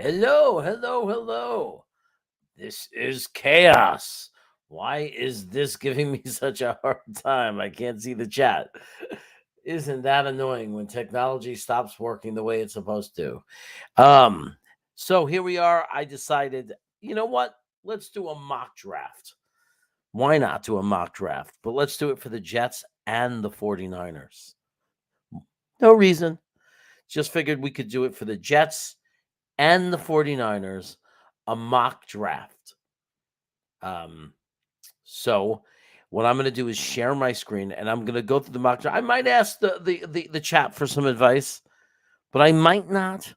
Hello, hello, hello. This is chaos. Why is this giving me such a hard time? I can't see the chat. Isn't that annoying when technology stops working the way it's supposed to? Um, so here we are. I decided, you know what? Let's do a mock draft. Why not do a mock draft? But let's do it for the Jets and the 49ers. No reason. Just figured we could do it for the Jets and the 49ers, a mock draft. Um, so what I'm going to do is share my screen and I'm going to go through the mock draft. I might ask the chat for some advice, but I might not.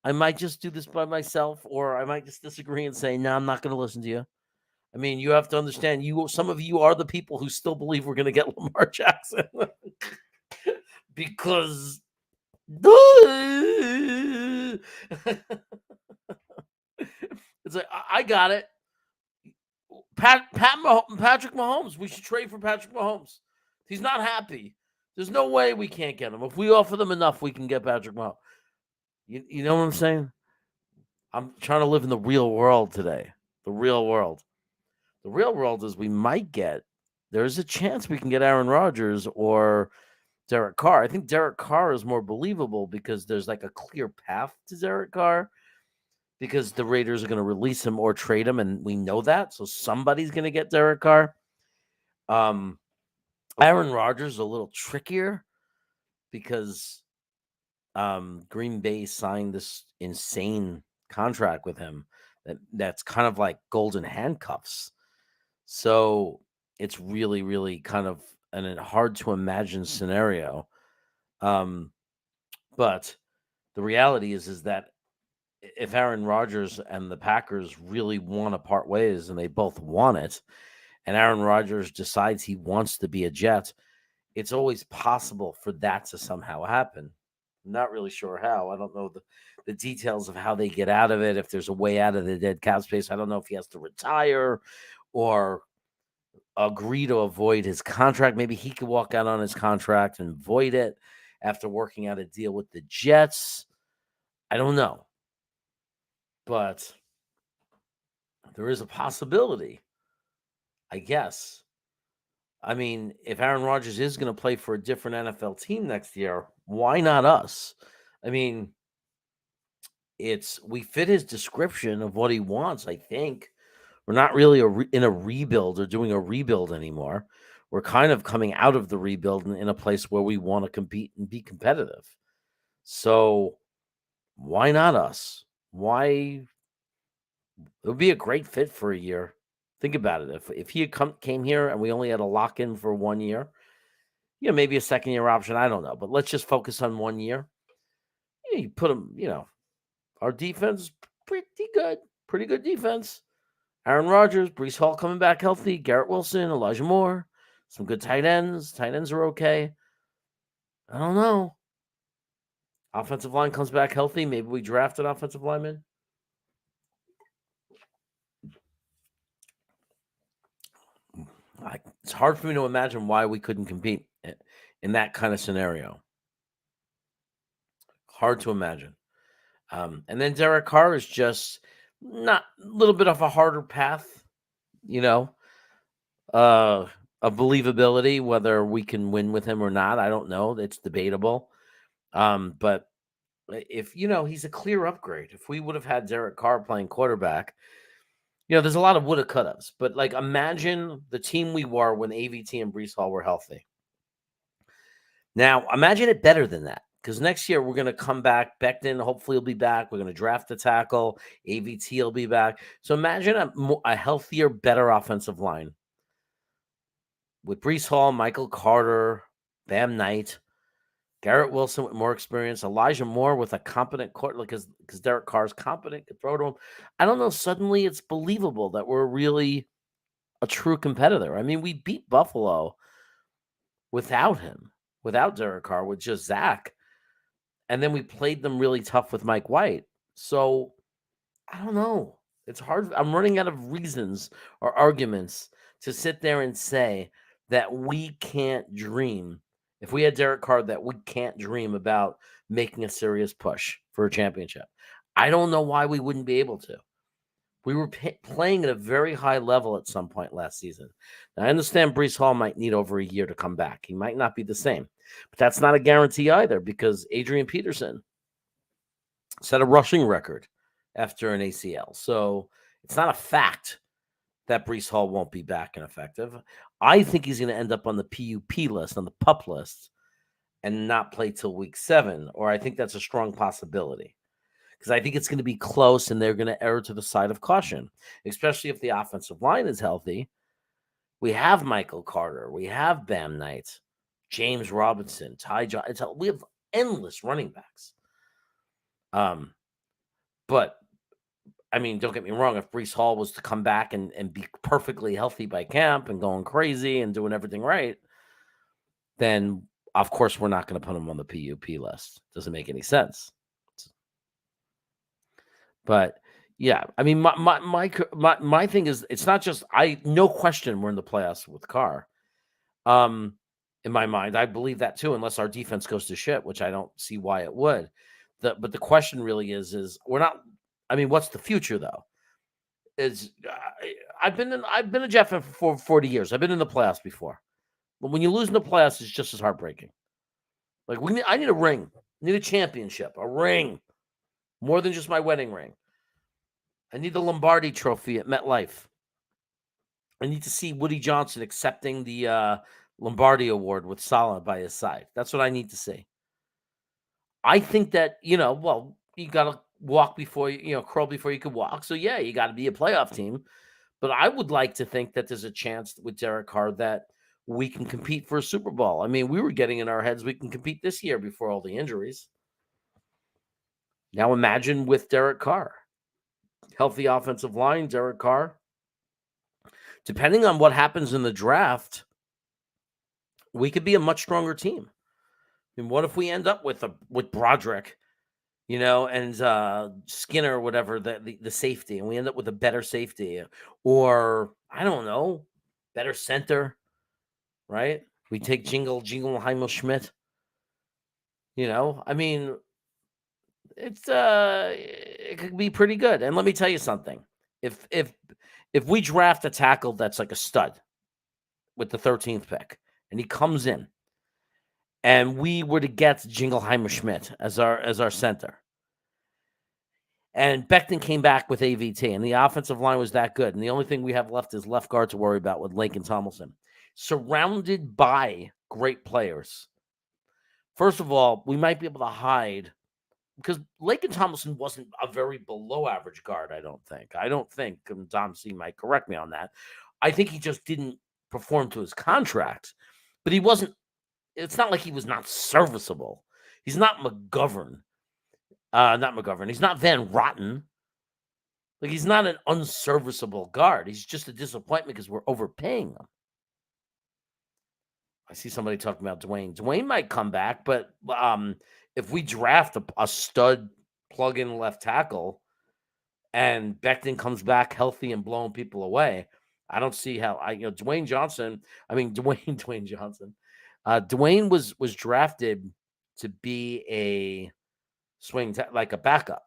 I might just do this by myself, or I might just disagree and say, no, I'm not going to listen to you. I mean, you have to understand, some of you are the people who still believe we're going to get Lamar Jackson because it's like I got it. Patrick Mahomes. We should trade for Patrick Mahomes. He's not happy. There's no way we can't get him. If we offer them enough, we can get Patrick Mahomes. You know what I'm saying? I'm trying to live in the real world today. The real world. The real world is we might get. There's a chance we can get Aaron Rodgers or Derek Carr. I think Derek Carr is more believable because there's like a clear path to Derek Carr because the Raiders are going to release him or trade him, and we know that. So somebody's going to get Derek Carr. Aaron Rodgers is a little trickier because Green Bay signed this insane contract with him that's kind of like golden handcuffs. So it's really, really kind of a hard to imagine scenario. But the reality is that if Aaron Rodgers and the Packers really want to part ways and they both want it, and Aaron Rodgers decides he wants to be a Jet, it's always possible for that to somehow happen. I'm not really sure how. I don't know the details of how they get out of it, if there's a way out of the dead cap space. I don't know if he has to retire or agree to avoid his contract. Maybe he could walk out on his contract and void it after working out a deal with the Jets. I don't know. But there is a possibility, I guess. I mean, if Aaron Rodgers is going to play for a different NFL team next year, why not us? I mean, we fit his description of what he wants. I think we're not really in a rebuild or doing a rebuild anymore. We're kind of coming out of the rebuild in a place where we want to compete and be competitive. So why not us? Why? It would be a great fit for a year. Think about it. If he came here and we only had a lock in for 1 year, maybe a second year option. I don't know, but let's just focus on 1 year. You put him. Our defense is pretty good defense. Aaron Rodgers, Breece Hall coming back healthy, Garrett Wilson, Elijah Moore, some good tight ends. Tight ends are okay. I don't know. Offensive line comes back healthy. Maybe we draft an offensive lineman. It's hard for me to imagine why we couldn't compete in that kind of scenario. Hard to imagine. And then Derek Carr is just not a little bit of a harder path, of believability, whether we can win with him or not. I don't know. It's debatable. But if, he's a clear upgrade. If we would have had Derek Carr playing quarterback, there's a lot of woulda, couldas. But, like, imagine the team we were when AVT and Breece Hall were healthy. Now, imagine it better than that. Because next year we're going to come back. Becton hopefully will be back. We're going to draft the tackle. AVT will be back. So imagine a healthier, better offensive line with Breece Hall, Michael Carter, Bam Knight, Garrett Wilson with more experience, Elijah Moore with a competent court, because Derek Carr's competent, could throw to him. I don't know. Suddenly it's believable that we're really a true competitor. I mean, we beat Buffalo without him, without Derek Carr, with just Zach. And then we played them really tough with Mike White. So I don't know. It's hard. I'm running out of reasons or arguments to sit there and say that we can't dream. If we had Derek Carr, that we can't dream about making a serious push for a championship. I don't know why we wouldn't be able to. We were playing at a very high level at some point last season. Now, I understand Brees Hall might need over a year to come back. He might not be the same, but that's not a guarantee either because Adrian Peterson set a rushing record after an ACL. So it's not a fact that Brees Hall won't be back and effective. I think he's going to end up on the PUP list, on the PUP list, and not play till week 7, or I think that's a strong possibility because I think it's going to be close and they're going to err to the side of caution, especially if the offensive line is healthy. We have Michael Carter. We have Bam Knight, James Robinson, Ty John. We have endless running backs. But, I mean, don't get me wrong. If Brees Hall was to come back and be perfectly healthy by camp and going crazy and doing everything right, then, of course, we're not going to put him on the PUP list. Doesn't make any sense. But yeah, I mean, my thing is, it's not just no question we're in the playoffs with Carr. In my mind, I believe that too, unless our defense goes to shit, which I don't see why it would. But the question really is we're not. I mean, what's the future though? I've been a Jet fan for 40 years. I've been in the playoffs before, but when you lose in the playoffs, it's just as heartbreaking. Like I need a ring, I need a championship, a ring. More than just my wedding ring. I need the Lombardi trophy at MetLife. I need to see Woody Johnson accepting the Lombardi award with Saleh by his side. That's what I need to see. I think that, you got to walk before crawl before you can walk. So, yeah, you got to be a playoff team. But I would like to think that there's a chance with Derek Carr that we can compete for a Super Bowl. I mean, we were getting in our heads we can compete this year before all the injuries. Now imagine with Derek Carr. Healthy offensive line, Derek Carr. Depending on what happens in the draft, we could be a much stronger team. I mean, what if we end up with Broderick, and Skinner, whatever, the safety, and we end up with a better safety, or I don't know, better center, right? We take Jingle Schmidt. I mean, it could be pretty good. And let me tell you something. If we draft a tackle that's like a stud with the 13th pick and he comes in and we were to get Jingleheimer Schmidt as our center, and Becton came back with AVT and the offensive line was that good, and the only thing we have left is left guard to worry about with Laken Tomlinson, surrounded by great players. First of all, we might be able to hide because Laken Tomlinson wasn't a very below average guard, I don't think, and Tom C might correct me on that. I think he just didn't perform to his contract, but he wasn't, it's not like he was not serviceable. He's not McGovern. Not McGovern. He's not Van Rotten. Like, he's not an unserviceable guard. He's just a disappointment because we're overpaying him. I see somebody talking about Dwayne. Dwayne might come back, but if we draft a stud plug-in left tackle and Becton comes back healthy and blowing people away, I don't see how Dwayne Johnson. Dwayne was drafted to be a swing like a backup.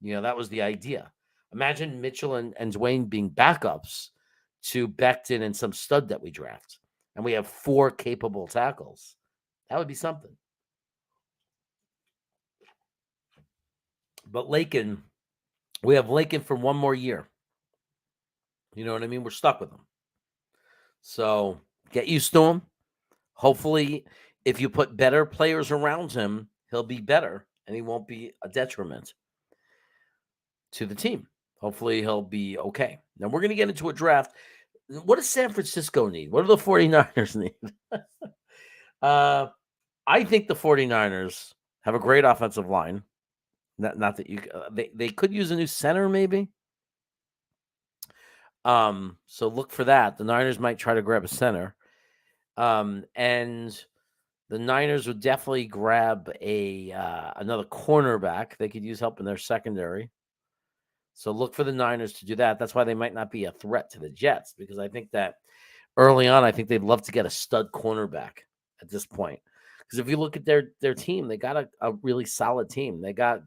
That was the idea. Imagine Mitchell and Dwayne being backups to Becton and some stud that we draft, and we have 4 capable tackles. That would be something. But Laken, we have Laken for 1 more year. You know what I mean? We're stuck with him. So get used to him. Hopefully, if you put better players around him, he'll be better and he won't be a detriment to the team. Hopefully, he'll be okay. Now, we're going to get into a draft. What does San Francisco need? What do the 49ers need? I think the 49ers have a great offensive line. Not that you they could use a new center maybe. So look for that. The Niners might try to grab a center. And the Niners would definitely grab another cornerback. They could use help in their secondary. So look for the Niners to do that. That's why they might not be a threat to the Jets, because I think that early on, I think they'd love to get a stud cornerback at this point. Because if you look at their team, they got a really solid team. They got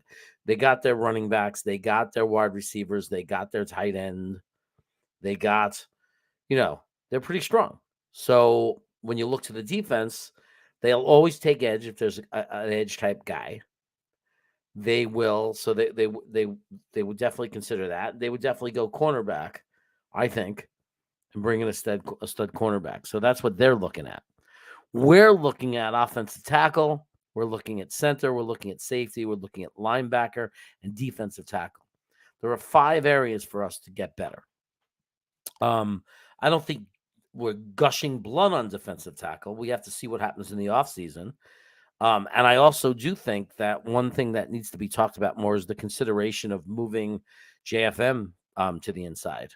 their running backs, they got their wide receivers, they got their tight end, they got, they're pretty strong. So when you look to the defense, they'll always take edge if there's an edge type guy. They will. So they would definitely consider that. They would definitely go cornerback, I think, and bring in a stud cornerback. So that's what they're looking at. We're looking at offensive tackle. We're looking at center. We're looking at safety. We're looking at linebacker and defensive tackle. There are 5 areas for us to get better. I don't think we're gushing blood on defensive tackle. We have to see what happens in the offseason. And I also do think that one thing that needs to be talked about more is the consideration of moving JFM to the inside.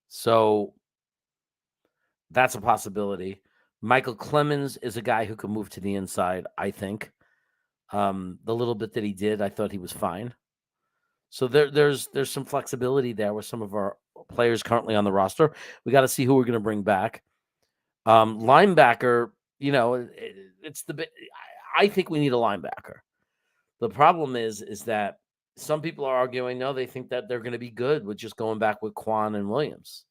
So that's a possibility. Michael Clemens is a guy who can move to the inside, I think. The little bit that he did, I thought he was fine. So there's some flexibility there with some of our players currently on the roster. We got to see who we're going to bring back. Linebacker, it's the bit. I think we need a linebacker. The problem is that some people are arguing, no, they think that they're going to be good with just going back with Quan and Williams.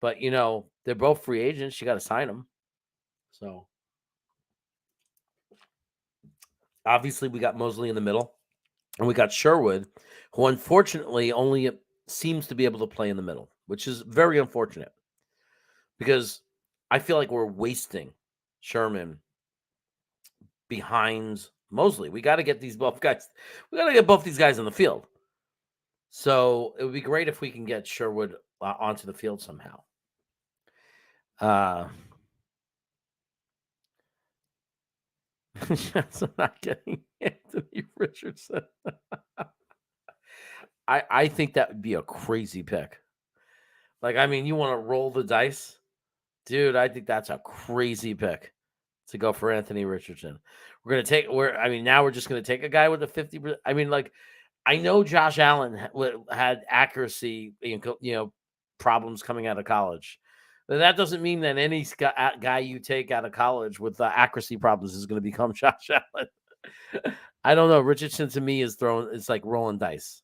But, they're both free agents. You got to sign them. So, obviously, we got Mosley in the middle. And we got Sherwood, who unfortunately only seems to be able to play in the middle, which is very unfortunate. Because I feel like we're wasting Sherman behind Mosley. We got to get both guys. We got to get both these guys on the field. So it would be great if we can get Sherwood onto the field somehow. Not getting Anthony Richardson. I think that would be a crazy pick. Like, I mean, you want to roll the dice? Dude, I think that's a crazy pick to go for Anthony Richardson. Now we're just going to take a guy with a 50%. I mean, like, I know Josh Allen had accuracy, problems coming out of college. But that doesn't mean that any guy you take out of college with accuracy problems is going to become Josh Allen. I don't know. Richardson to me it's like rolling dice.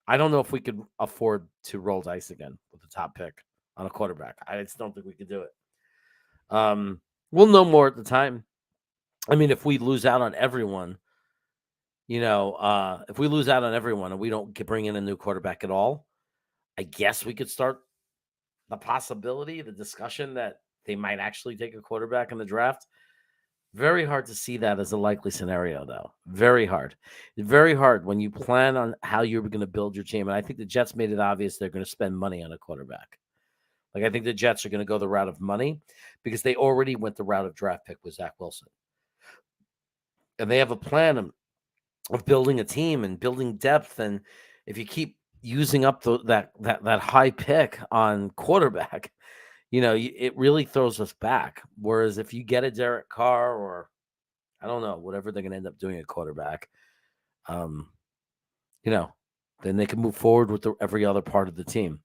I don't know if we could afford to roll dice again with the top pick on a quarterback. I just don't think we could do it. We'll know more at the time. I mean, if we lose out on everyone, if we lose out on everyone and we don't bring in a new quarterback at all, I guess we could start the possibility, the discussion that they might actually take a quarterback in the draft. Very hard to see that as a likely scenario, though. Very hard. Very hard when you plan on how you're going to build your team. And I think the Jets made it obvious they're going to spend money on a quarterback. Like, I think the Jets are going to go the route of money because they already went the route of draft pick with Zach Wilson. And they have a plan of building a team and building depth. And if you keep using up that high pick on quarterback, it really throws us back. Whereas if you get a Derek Carr or, I don't know, whatever they're going to end up doing at quarterback, then they can move forward with every other part of the team.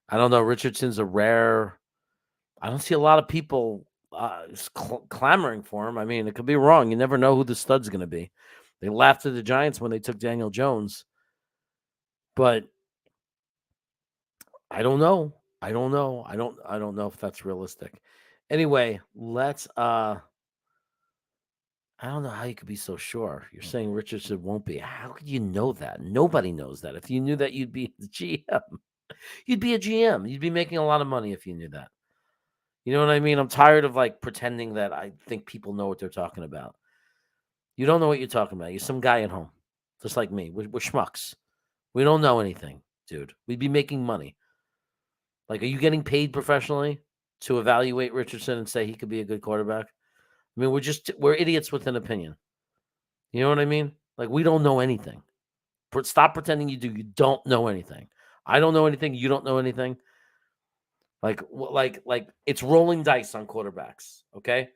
I don't know. Richardson's a rare. I don't see a lot of people clamoring for him. I mean, it could be wrong. You never know who the stud's going to be. They laughed at the Giants when they took Daniel Jones. But I don't know. I don't know if that's realistic. Anyway, let's I don't know how you could be so sure. You're saying Richardson won't be. How could you know that? Nobody knows that. If you knew that, you'd be the GM. You'd be a GM. You'd be making a lot of money if you knew that. You know what I mean? I'm tired of pretending that I think people know what they're talking about. You don't know what you're talking about. You're some guy at home, just like me. We're schmucks. We don't know anything, dude. We'd be making money. Are you getting paid professionally to evaluate Richardson and say he could be a good quarterback? I mean, we're idiots with an opinion. You know what I mean? We don't know anything. Stop pretending you do. You don't know anything. I don't know anything. You don't know anything. It's rolling dice on quarterbacks. Okay,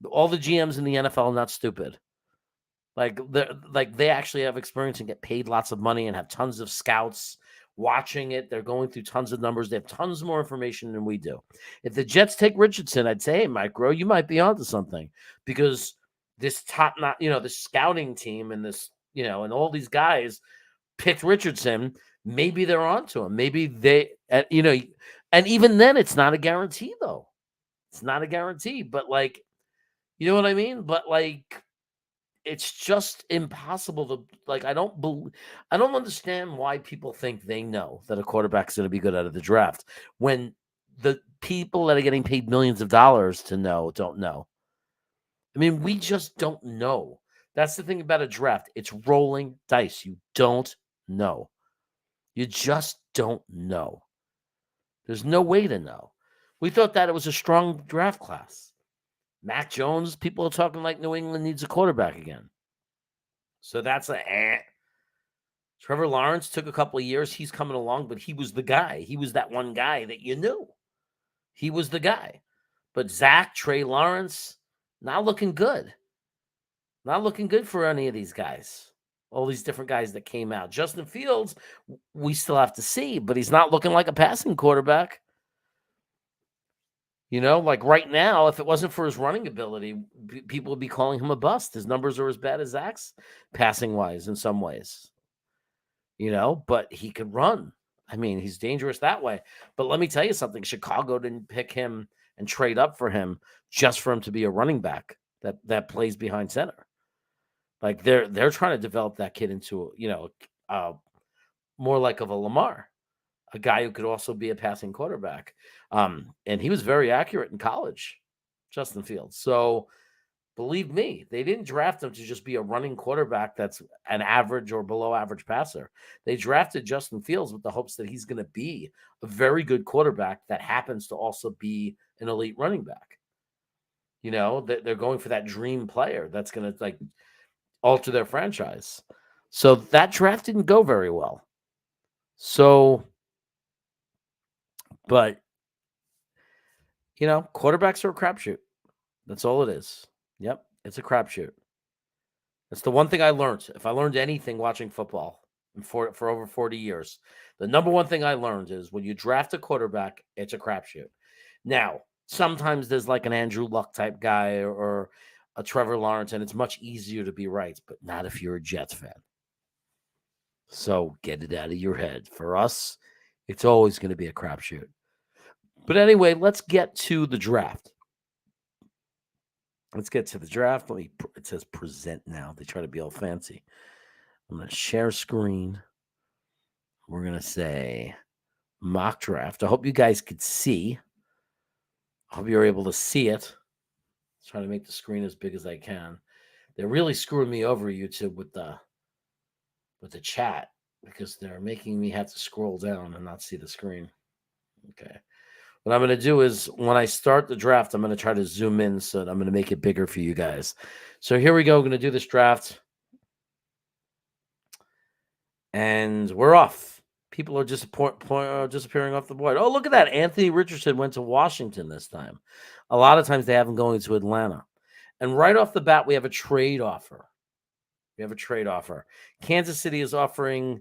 all the GMs in the NFL are not stupid. They actually have experience and get paid lots of money and have tons of scouts watching it. They're going through tons of numbers. They have tons more information than we do. If the Jets take Richardson, I'd say, hey, Mike Rowe, you might be onto something, because this top, not the scouting team and this, and all these guys picked Richardson. Maybe they're onto him. Maybe they, and even then, it's not a guarantee, though. It's not a guarantee, but you know what I mean? But it's just impossible to I don't understand why people think they know that a quarterback's going to be good out of the draft when the people that are getting paid millions of dollars to know don't know. I mean, we just don't know. That's the thing about a draft. It's rolling dice. You don't know. You just don't know. There's no way to know. We thought that it was a strong draft class. Mac Jones, people are talking like New England needs a quarterback again. So that's Trevor Lawrence took a couple of years. He's coming along, but he was the guy. He was that one guy that you knew. He was the guy. But Zach, Trey Lawrence, not looking good. Not looking good for any of these guys. All these different guys that came out. Justin Fields, we still have to see, but he's not looking like a passing quarterback. Right now, if it wasn't for his running ability, people would be calling him a bust. His numbers are as bad as Zach's passing-wise in some ways. But he could run. I mean, he's dangerous that way. But let me tell you something. Chicago didn't pick him and trade up for him just for him to be a running back that plays behind center. They're trying to develop that kid into, more like of a Lamar, a guy who could also be a passing quarterback. And he was very accurate in college, Justin Fields. So believe me, they didn't draft him to just be a running quarterback that's an average or below average passer. They drafted Justin Fields with the hopes that he's going to be a very good quarterback that happens to also be an elite running back. They're going for that dream player that's going to alter their franchise. So that draft didn't go very well. So, but quarterbacks are a crapshoot. That's all it is. Yep, it's a crapshoot. That's the one thing I learned. If I learned anything watching football for over 40 years, the number one thing I learned is when you draft a quarterback, it's a crapshoot. Now, sometimes there's like an Andrew Luck type guy or a Trevor Lawrence, and it's much easier to be right, but not if you're a Jets fan. So get it out of your head. For us, it's always going to be a crapshoot. But anyway, let's get to the draft. Let's get to the draft. It says present now. They try to be all fancy. I'm going to share screen. We're going to say mock draft. I hope you guys could see. I hope you're able to see it. Let's try to make the screen as big as I can. They're really screwing me over, YouTube, with the chat because they're making me have to scroll down and not see the screen. Okay. What I'm going to do is when I start the draft, I'm going to try to zoom in so that I'm going to make it bigger for you guys. So here we go. We're going to do this draft. And we're off. People are disappearing off the board. Oh, look at that. Anthony Richardson went to Washington this time. A lot of times they have him going to Atlanta. And right off the bat, we have a trade offer. Kansas City is offering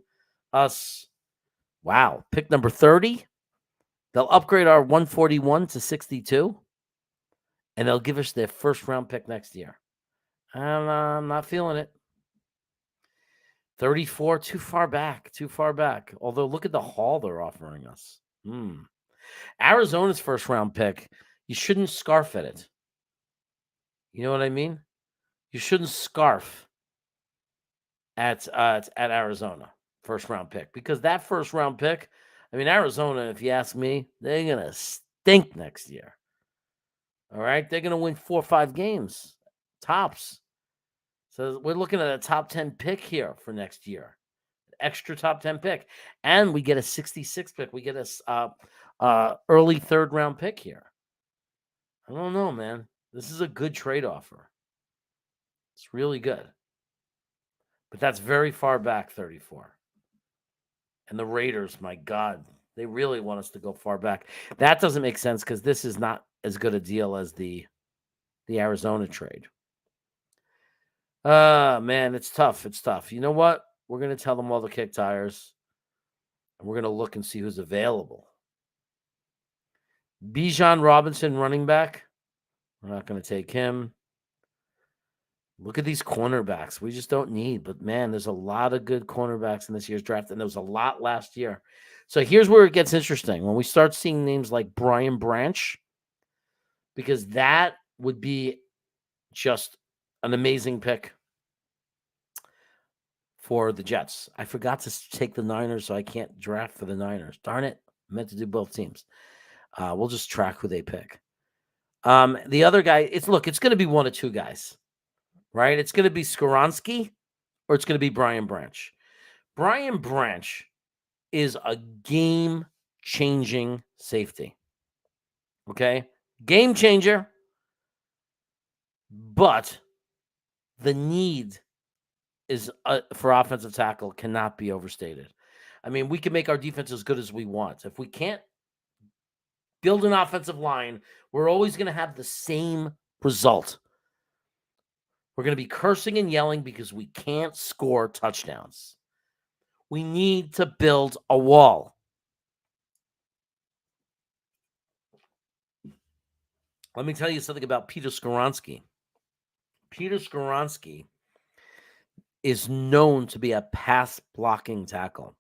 us, pick number 30. They'll upgrade our 141 to 62, and they'll give us their first round pick next year. I'm not feeling it. 34, too far back. Although look at the haul they're offering us. Arizona's first round pick, you shouldn't scarf at it. You know what I mean? You shouldn't scarf at Arizona first round pick, because that first round pick, I mean, Arizona, if you ask me, they're going to stink next year. All right? They're going to win 4 or 5 games, tops. So we're looking at a top 10 pick here for next year. Extra top 10 pick. And we get a 66 pick. We get a early third round pick here. I don't know, man. This is a good trade offer. It's really good. But that's very far back, 34. And the Raiders, my God, they really want us to go far back. That doesn't make sense because this is not as good a deal as the Arizona trade. Man, it's tough. You know what? We're going to tell them all to kick tires. And we're going to look and see who's available. Bijan Robinson, running back. We're not going to take him. Look at these cornerbacks. We just don't need. But, man, there's a lot of good cornerbacks in this year's draft, and there was a lot last year. So here's where it gets interesting. When we start seeing names like Brian Branch, because that would be just an amazing pick for the Jets. I forgot to take the Niners, so I can't draft for the Niners. Darn it. I meant to do both teams. We'll just track who they pick. The other guy, it's going to be one of two guys, right? It's going to be Skoronski or it's going to be Brian Branch. Brian Branch is a game-changing safety. Okay? Game changer, but the need is for offensive tackle cannot be overstated. I mean, we can make our defense as good as we want. If we can't build an offensive line, we're always going to have the same result. We're going to be cursing and yelling because we can't score touchdowns. We need to build a wall. Let me tell you something about Peter Skoronski. Peter Skoronski is known to be a pass-blocking tackle,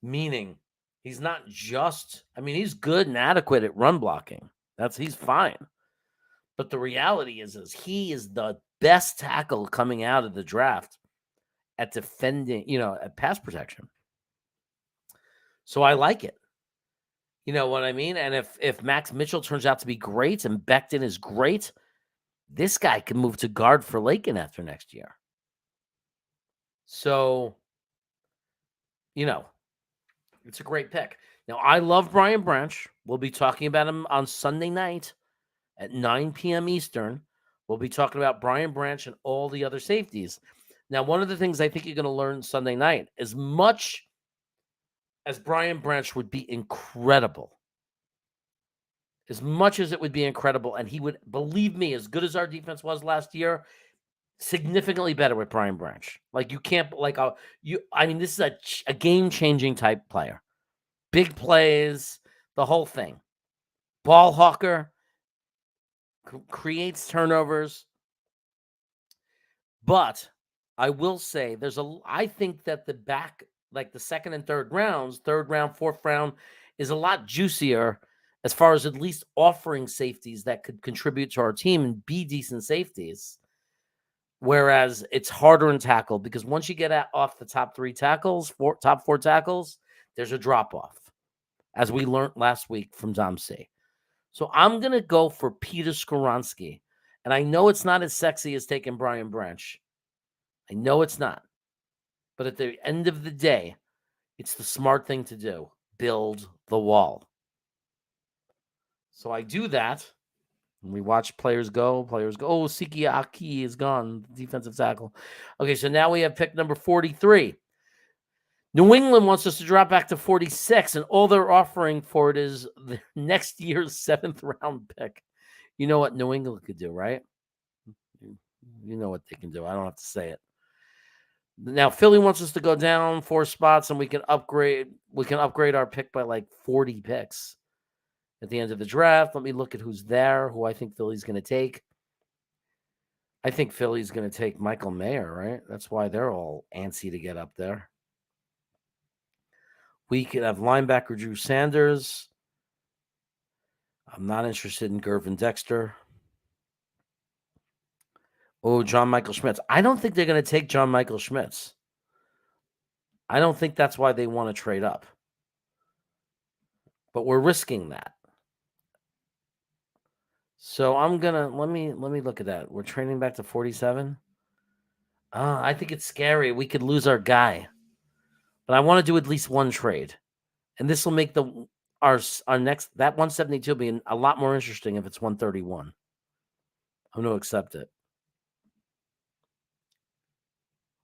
meaning he's not just, he's good and adequate at run blocking. He's fine. But the reality is he is the best tackle coming out of the draft at defending, at pass protection. So I like it. You know what I mean? And if Max Mitchell turns out to be great and Becton is great, this guy can move to guard for Lakin after next year. So, it's a great pick. Now, I love Brian Branch. We'll be talking about him on Sunday night at 9 p.m. Eastern. We'll be talking about Brian Branch and all the other safeties. Now, one of the things I think you're going to learn Sunday night, as much as Brian Branch would be incredible, as much as it would be incredible, and he would, believe me, as good as our defense was last year, significantly better with Brian Branch. You can't, this is a game-changing type player. Big plays, the whole thing. Ball hawker, creates turnovers. But I will say I think that the back, the second and third round, fourth round, is a lot juicier as far as at least offering safeties that could contribute to our team and be decent safeties. Whereas it's harder in tackle because once you get off the top top four tackles, there's a drop-off, as we learned last week from Dom C. So I'm going to go for Peter Skoronski. And I know it's not as sexy as taking Brian Branch. I know it's not. But at the end of the day, it's the smart thing to do. Build the wall. So I do that. And we watch players go. Oh, Sikiaki is gone. Defensive tackle. Okay, so now we have pick number 43. New England wants us to drop back to 46, and all they're offering for it is the next year's 7th round pick. You know what New England could do, right? You know what they can do. I don't have to say it. Now, Philly wants us to go down 4 spots, and we can upgrade our pick by 40 picks at the end of the draft. Let me look at who's there, who I think Philly's going to take. I think Philly's going to take Michael Mayer, right? That's why they're all antsy to get up there. We could have linebacker Drew Sanders. I'm not interested in Gervin Dexter. Oh, John Michael Schmitz. I don't think they're going to take John Michael Schmitz. I don't think that's why they want to trade up. But we're risking that. So I'm going to, let me look at that. We're trading back to 47. I think it's scary. We could lose our guy. But I want to do at least one trade. And this will make our next, that 172 be a lot more interesting if it's 131. I'm going to accept it.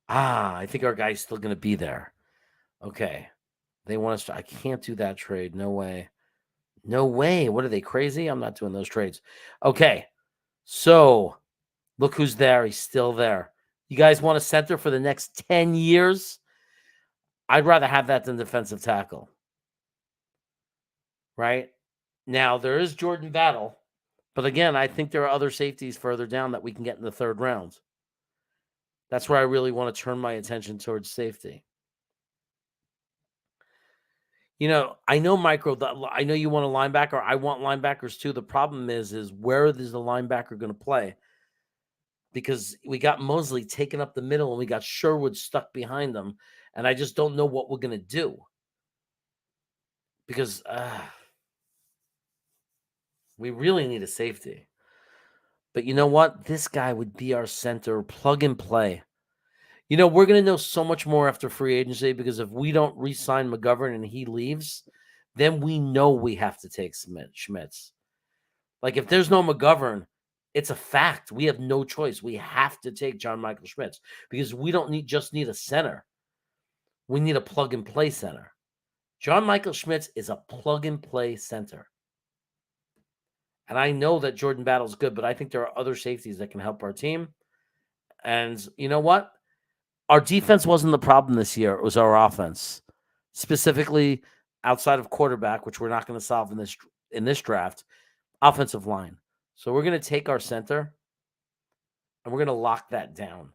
I think our guy's still going to be there. Okay. They want us to, I can't do that trade. No way. No way. What are they, crazy? I'm not doing those trades. Okay. So look who's there. He's still there. You guys want a center for the next 10 years? I'd rather have that than defensive tackle. right? Now, there is Jordan Battle, but again, I think there are other safeties further down that we can get in the third round. That's where I really want to turn my attention towards safety. I know I know you want a linebacker. I want linebackers too. The problem is where is the linebacker going to play? Because we got Mosley taken up the middle and we got Sherwood stuck behind them. And I just don't know what we're going to do. Because we really need a safety. But you know what? This guy would be our center, plug and play. We're going to know so much more after free agency because if we don't re-sign McGovern and he leaves, then we know we have to take Schmitz. Like if there's no McGovern, it's a fact. We have no choice. We have to take John Michael Schmitz because we don't just need a center. We need a plug and play center. John Michael Schmitz is a plug and play center. And I know that Jordan Battle's good, but I think there are other safeties that can help our team. And you know what? Our defense wasn't the problem this year. It was our offense, specifically outside of quarterback, which we're not going to solve in this draft. Offensive line. So we're going to take our center and we're going to lock that down.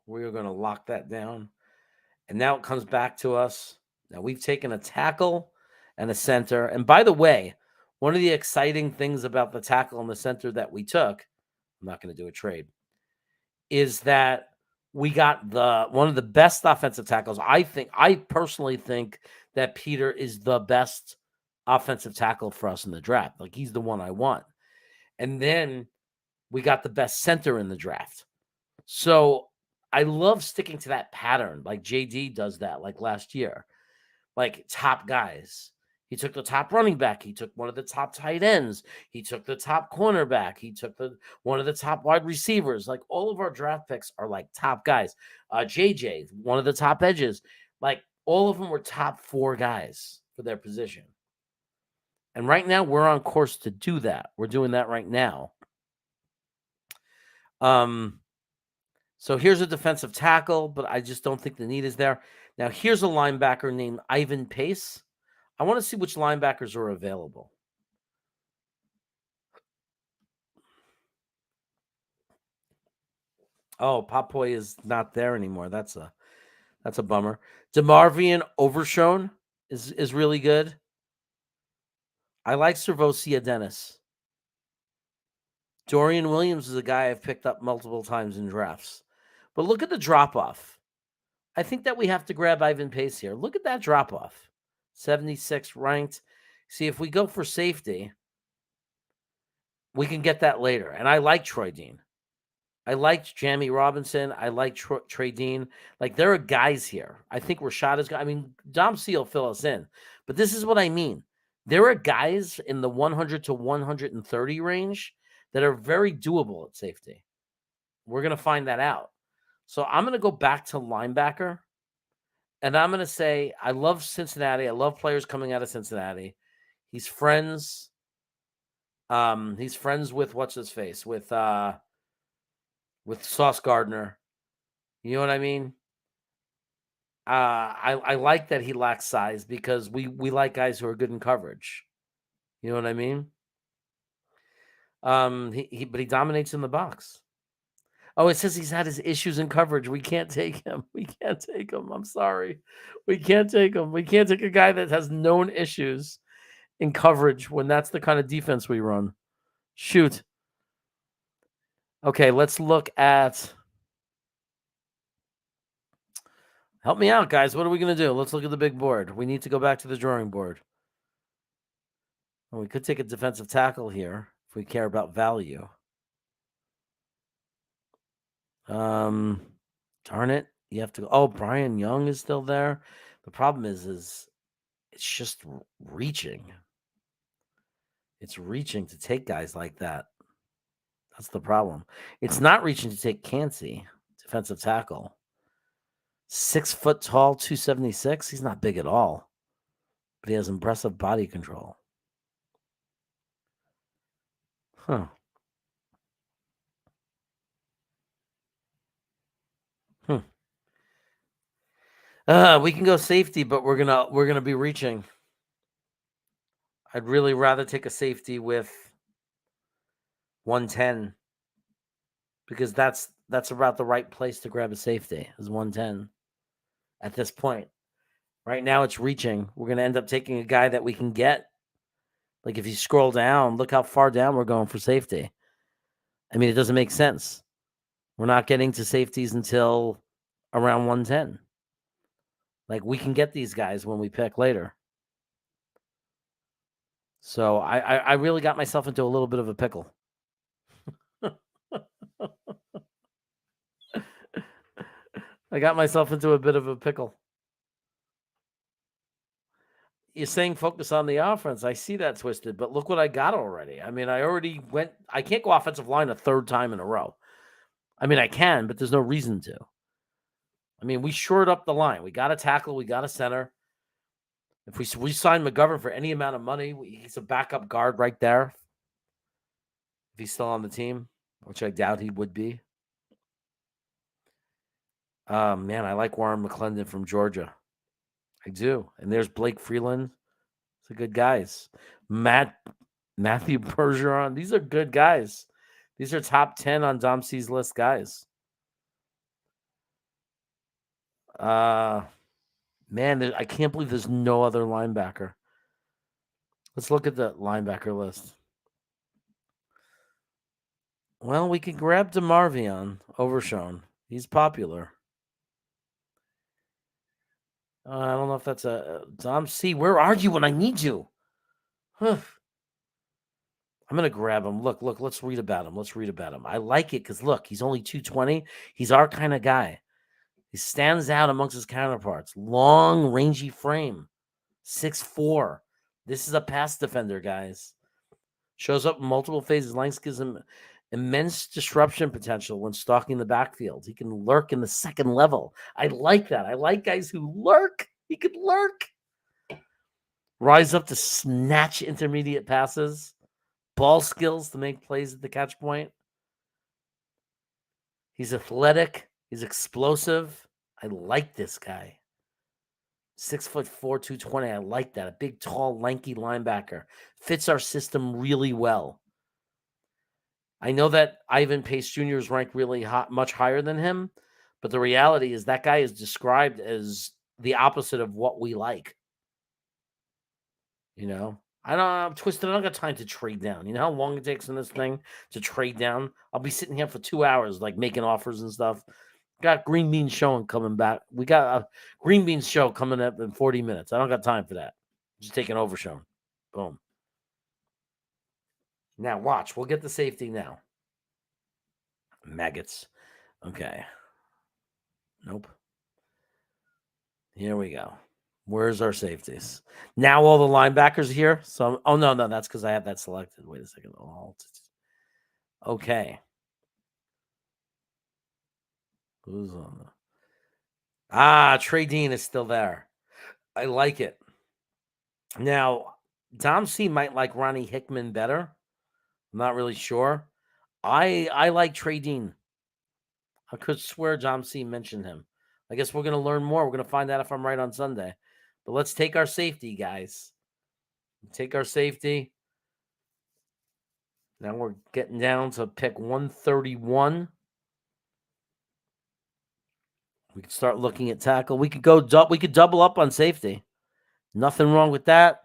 We are going to lock that down. And now it comes back to us. Now we've taken a tackle and a center. And by the way, one of the exciting things about the tackle and the center that we took, I'm not going to do a trade, is that we got one of the best offensive tackles. I personally think that Peter is the best offensive tackle for us in the draft. Like he's the one I want. And then we got the best center in the draft. So I love sticking to that pattern. Like JD does that like last year. Like top guys. He took the top running back. He took one of the top tight ends. He took the top cornerback. He took one of the top wide receivers. Like all of our draft picks are like top guys. JJ, one of the top edges. Like all of them were top 4 guys for their position. And right now we're on course to do that. We're doing that right now. So here's a defensive tackle, but I just don't think the need is there. Now here's a linebacker named Ivan Pace. I want to see which linebackers are available. Oh, Papoy is not there anymore. That's a bummer. DeMarvion Overshone is really good. I like Servosia Dennis. Dorian Williams is a guy I've picked up multiple times in drafts. But look at the drop-off. I think that we have to grab Ivan Pace here. Look at that drop-off. 76 ranked. See, if we go for safety, we can get that later. And I like Troy Dean. I liked Jamie Robinson. I like Trey Dean. Like, there are guys here. I think Rashad is. I mean, Dom C will fill us in. But this is what I mean. There are guys in the 100 to 130 range that are very doable at safety. We're going to find that out. So I'm going to go back to linebacker. And I'm going to say, I love Cincinnati. I love players coming out of Cincinnati. He's friends. He's friends with what's his face? With Sauce Gardner. You know what I mean? I like that he lacks size because we like guys who are good in coverage. You know what I mean? But he dominates in the box. Oh, it says he's had his issues in coverage. We can't take him. We can't take him. I'm sorry. We can't take him. We can't take a guy that has known issues in coverage when that's the kind of defense we run. Shoot. Okay, let's look at. Help me out, guys. What are we going to do? Let's look at the big board. We need to go back to the drawing board. Well, we could take a defensive tackle here if we care about value. Darn it. You have to go. Oh, Brian Young is still there. The problem is it's just reaching. It's reaching to take guys like that. That's the problem. It's not reaching to take Cansey, defensive tackle. 6 foot tall, 276. He's not big at all, but he has impressive body control. Huh. We can go safety, but we're gonna be reaching. I'd really rather take a safety with 110 because that's about the right place to grab a safety is 110 at this point. Right now it's reaching. We're going to end up taking a guy that we can get. Like if you scroll down, look how far down we're going for safety. I mean, it doesn't make sense. We're not getting to safeties until around 110. Like we can get these guys when we pick later. So I really got myself into a little bit of a pickle. I got myself into a bit of a pickle. You're saying focus on the offense. I see that twisted, but look what I got already. I mean, I can't go offensive line a third time in a row. I mean, I can, but there's no reason to. I mean, we shored up the line. We got a tackle. We got a center. If we sign McGovern for any amount of money, he's a backup guard right there. If he's still on the team, which I doubt he would be. Man, I like Warren McClendon from Georgia. I do. And there's Blake Freeland. These are good guys. Matthew Bergeron. These are good guys. These are top 10 on Dom C's list guys. Man, I can't believe there's no other linebacker. Let's look at the linebacker list. Well, we can grab DeMarvion Overshown. He's popular. I don't know if that's a Dom C. Where are you when I need you? Huh. I'm going to grab him. Look, let's read about him. I like it because, look, he's only 220. He's our kind of guy. He stands out amongst his counterparts. Long, rangy frame. 6'4". This is a pass defender, guys. Shows up in multiple phases. Length gives him immense disruption potential when stalking the backfield. He can lurk in the second level. I like that. I like guys who lurk. He could lurk. Rise up to snatch intermediate passes. Ball skills to make plays at the catch point. He's athletic. He's explosive. I like this guy. 6'4", 220. I like that. A big, tall, lanky linebacker. Fits our system really well. I know that Ivan Pace Jr. is ranked really hot, much higher than him, but the reality is that guy is described as the opposite of what we like. You know, I'm twisted. I don't got time to trade down. You know how long it takes in this thing to trade down? I'll be sitting here for 2 hours, like making offers and stuff. Got Green Bean showing coming back. We got a Green Bean show coming up in 40 minutes. I don't got time for that. Just taking over shown. Boom. Now watch. We'll get the safety now. Maggots. Okay. Nope. Here we go. Where's our safeties? Now all the linebackers here. So, oh no, that's because I have that selected. Wait a second. Okay. Who's on the? Trey Dean is still there. I like it. Now, Dom C might like Ronnie Hickman better. I'm not really sure. I like Trey Dean. I could swear Dom C mentioned him. I guess we're going to learn more. We're going to find out if I'm right on Sunday. But let's take our safety, guys. Take our safety. Now we're getting down to pick 131. We can start looking at tackle. We could double up on safety. Nothing wrong with that.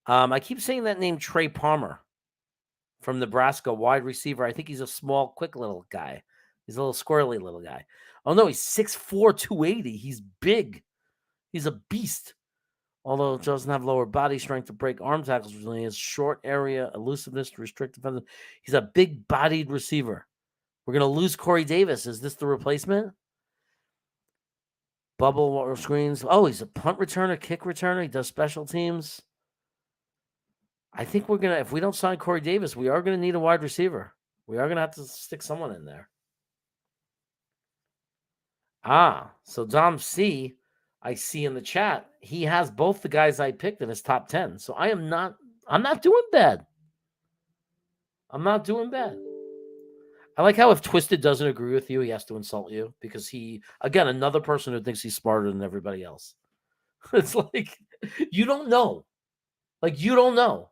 I keep saying that name, Trey Palmer from Nebraska, wide receiver. I think he's a small, quick little guy. He's a little squirrely little guy. Oh, no, he's 6'4", 280. He's big. He's a beast. Although it doesn't have lower body strength to break arm tackles, he has short area elusiveness to restrict defense. He's a big-bodied receiver. We're going to lose Corey Davis. Is this the replacement? Bubble screens. Oh, he's a punt returner, kick returner. He does special teams. I think we're going to, if we don't sign Corey Davis, we are going to need a wide receiver. We are going to have to stick someone in there. So Dom C, I see in the chat, he has both the guys I picked in his top 10. So I'm not doing bad. I'm not doing bad. I like how if Twisted doesn't agree with you, he has to insult you because he, again, another person who thinks he's smarter than everybody else. It's like, you don't know. Like, you don't know.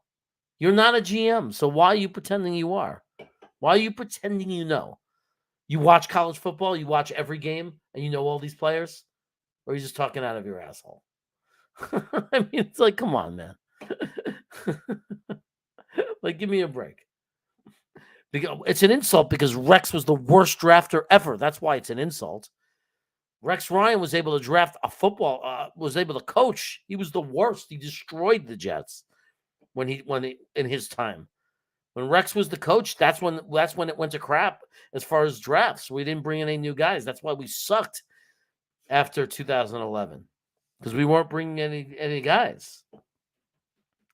You're not a GM, so why are you pretending you are? Why are you pretending you know? You watch college football, you watch every game, and you know all these players? Or are you just talking out of your asshole? I mean, it's like, come on, man. Like, give me a break. It's an insult because Rex was the worst drafter ever. That's why it's an insult. Rex Ryan was able to draft a football, was able to coach. He was the worst. He destroyed the Jets when in his time. When Rex was the coach, that's when it went to crap as far as drafts. We didn't bring in any new guys. That's why we sucked after 2011 because we weren't bringing any guys.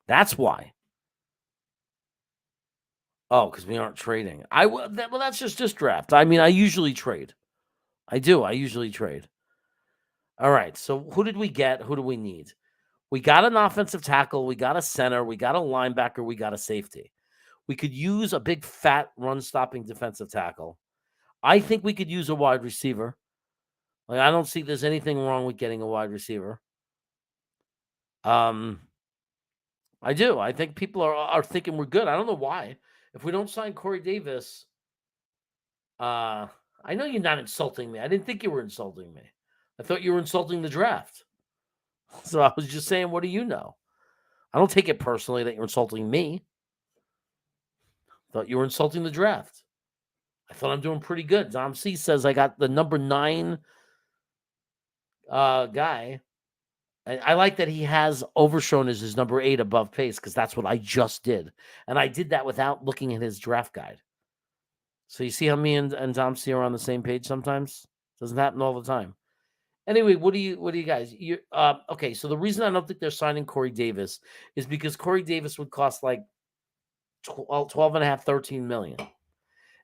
That's why. Oh, because we aren't trading. Well, that's just this draft. I mean, I usually trade. I do. I usually trade. All right. So who did we get? Who do we need? We got an offensive tackle. We got a center. We got a linebacker. We got a safety. We could use a big, fat, run-stopping defensive tackle. I think we could use a wide receiver. Like, I don't see there's anything wrong with getting a wide receiver. I do. I think people are thinking we're good. I don't know why. If we don't sign Corey Davis, I know you're not insulting me. I didn't think you were insulting me. I thought you were insulting the draft. So I was just saying, what do you know? I don't take it personally that you're insulting me. I thought you were insulting the draft. I thought I'm doing pretty good. Dom C says I got the number 9 guy. I like that he has Overshown as his number 8 above pace because that's what I just did. And I did that without looking at his draft guide. So you see how me and Dom C are on the same page sometimes? Doesn't happen all the time. Anyway, what do you guys? Okay, so the reason I don't think they're signing Corey Davis is because Corey Davis would cost like 12 and a half, 13 million.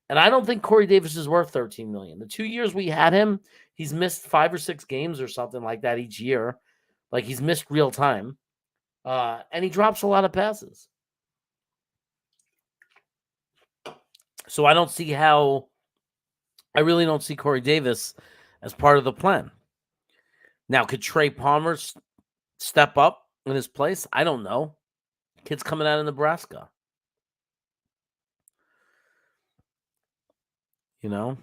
And I don't think Corey Davis is worth 13 million. The 2 years we had him, he's missed 5 or 6 games or something like that each year. Like he's missed real time. And he drops a lot of passes. So I really don't see Corey Davis as part of the plan. Now, could Trey Palmer step up in his place? I don't know. Kid's coming out of Nebraska. You know?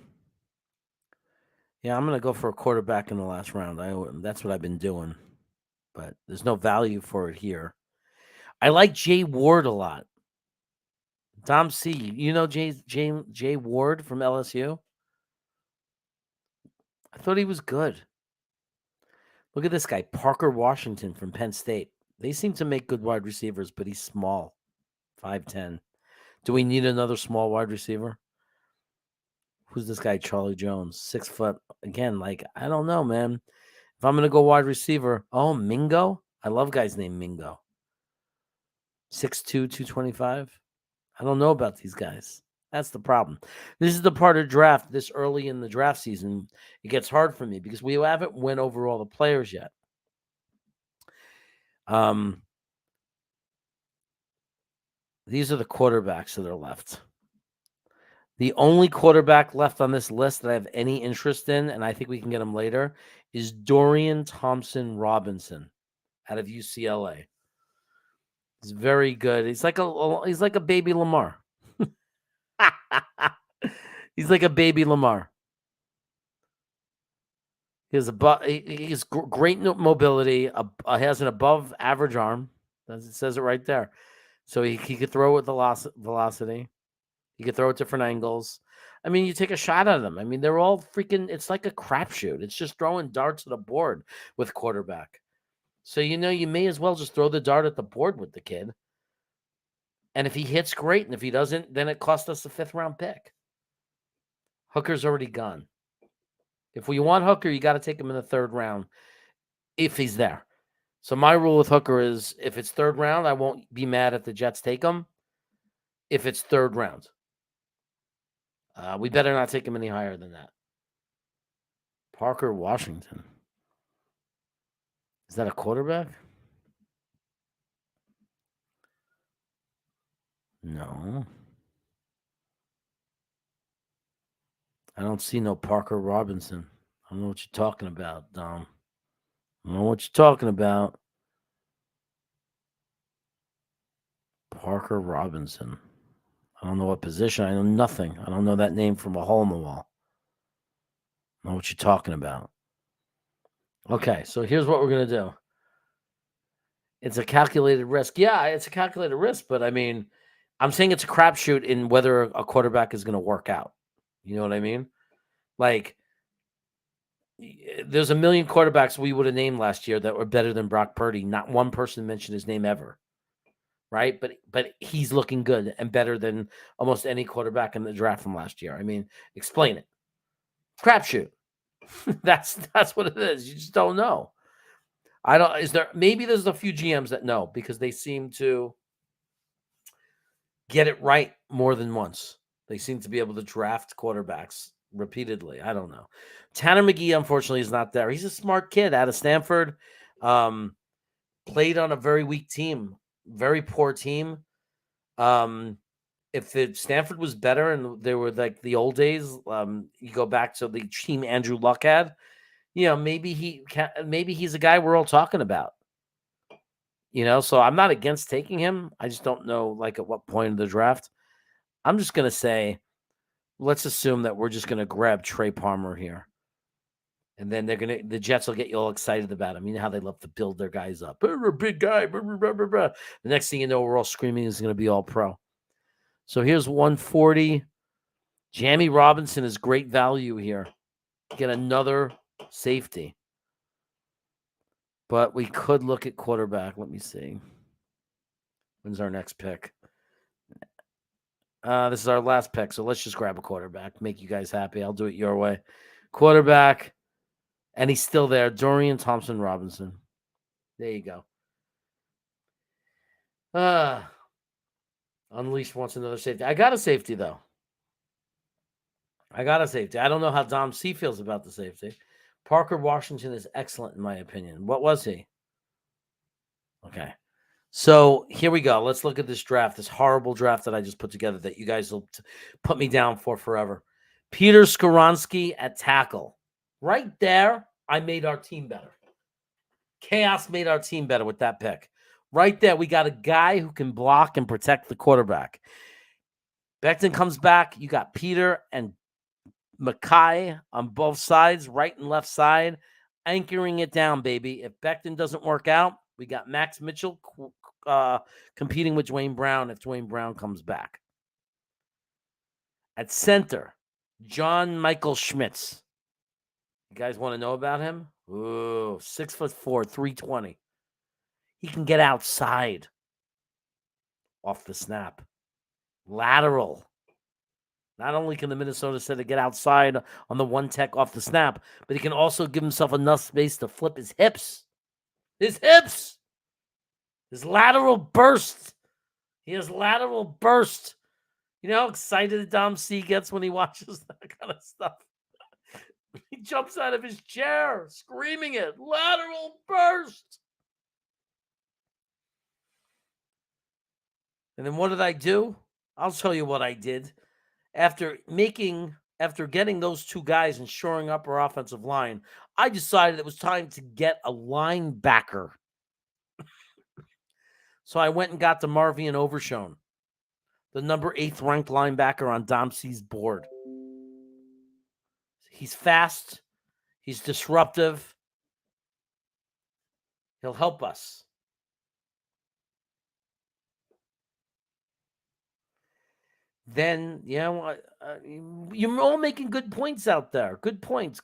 Yeah, I'm going to go for a quarterback in the last round. That's what I've been doing. But there's no value for it here. I like Jay Ward a lot. Tom C., you know Jay Ward from LSU? I thought he was good. Look at this guy, Parker Washington from Penn State. They seem to make good wide receivers, but he's small, 5'10". Do we need another small wide receiver? Who's this guy, Charlie Jones? 6 foot. Again, like, I don't know, man. If I'm going to go wide receiver, Mingo? I love guys named Mingo. 6'2", 225. I don't know about these guys. That's the problem. This is the part of draft this early in the draft season. It gets hard for me because we haven't went over all the players yet. These are the quarterbacks that are left. The only quarterback left on this list that I have any interest in, and I think we can get him later, is Dorian Thompson-Robinson out of UCLA. He's very good. He's like a baby Lamar. He's like a baby Lamar. He has great mobility. Has an above average arm. It says it right there. So he could throw with velocity. He could throw at different angles. I mean, you take a shot at them. I mean, they're all freaking. It's like a crapshoot. It's just throwing darts at a board with quarterback. So you may as well just throw the dart at the board with the kid. And if he hits, great. And if he doesn't, then it cost us a 5th round pick. Hooker's already gone. If we want Hooker, you got to take him in the 3rd round if he's there. So my rule with Hooker is if it's 3rd round, I won't be mad if the Jets take him. If it's 3rd round, we better not take him any higher than that. Parker Washington. Is that a quarterback? No. I don't see no Parker Robinson. I don't know what you're talking about, Dom. I don't know what you're talking about. Parker Robinson. I don't know what position. I know nothing. I don't know that name from a hole in the wall. I don't know what you're talking about. Okay, so here's what we're going to do. It's a calculated risk. Yeah, it's a calculated risk, but I mean, I'm saying it's a crapshoot in whether a quarterback is going to work out. You know what I mean? Like, there's a million quarterbacks we would have named last year that were better than Brock Purdy. Not one person mentioned his name ever, right? But he's looking good and better than almost any quarterback in the draft from last year. I mean, explain it. Crapshoot. that's what it is. You just don't know. I don't. Is there maybe there's a few GMs that know because they seem to get it right more than once. They seem to be able to draft quarterbacks repeatedly. I don't know. Tanner McGee, unfortunately, is not there. He's a smart kid out of Stanford. Played on a very weak team, very poor team. If Stanford was better and they were like the old days, you go back to the team Andrew Luck had. Maybe he's a guy we're all talking about. So I'm not against taking him. I just don't know, like, at what point of the draft. I'm just going to say, let's assume that we're just going to grab Trey Palmer here. And then the Jets will get you all excited about him. You know how they love to build their guys up. We're a big guy. Blah, blah, blah, blah. The next thing you know, we're all screaming is going to be all pro. So here's 140. Jamie Robinson is great value here. Get another safety. But we could look at quarterback. Let me see. When's our next pick? This is our last pick, so let's just grab a quarterback. Make you guys happy. I'll do it your way. Quarterback, and he's still there. Dorian Thompson-Robinson. There you go. Unleash wants another safety. I got a safety, though. I don't know how Dom C feels about the safety. Parker Washington is excellent, in my opinion. What was he? Okay. So here we go. Let's look at this draft, this horrible draft that I just put together that you guys will put me down for forever. Peter Skoronski at tackle. Right there, I made our team better. Chaos made our team better with that pick. Right there, we got a guy who can block and protect the quarterback. Becton comes back. You got Peter and Mackay on both sides, right and left side, anchoring it down, baby. If Becton doesn't work out, we got Max Mitchell competing with Dwayne Brown if Dwayne Brown comes back. At center, John Michael Schmitz. You guys want to know about him? Ooh, 6'4", 320. He can get outside off the snap. Lateral. Not only can the Minnesota center get outside on the one tech off the snap, but he can also give himself enough space to flip his hips. His lateral burst. He has lateral burst. You know how excited Dom C gets when he watches that kind of stuff? He jumps out of his chair, screaming it. Lateral burst. And then what did I do? I'll tell you what I did. After getting those two guys and shoring up our offensive line, I decided it was time to get a linebacker. So I went and got the Marvian Overshown, the number 8th ranked linebacker on Dom C's board. He's fast. He's disruptive. He'll help us. Then, you're all making good points out there. Good points.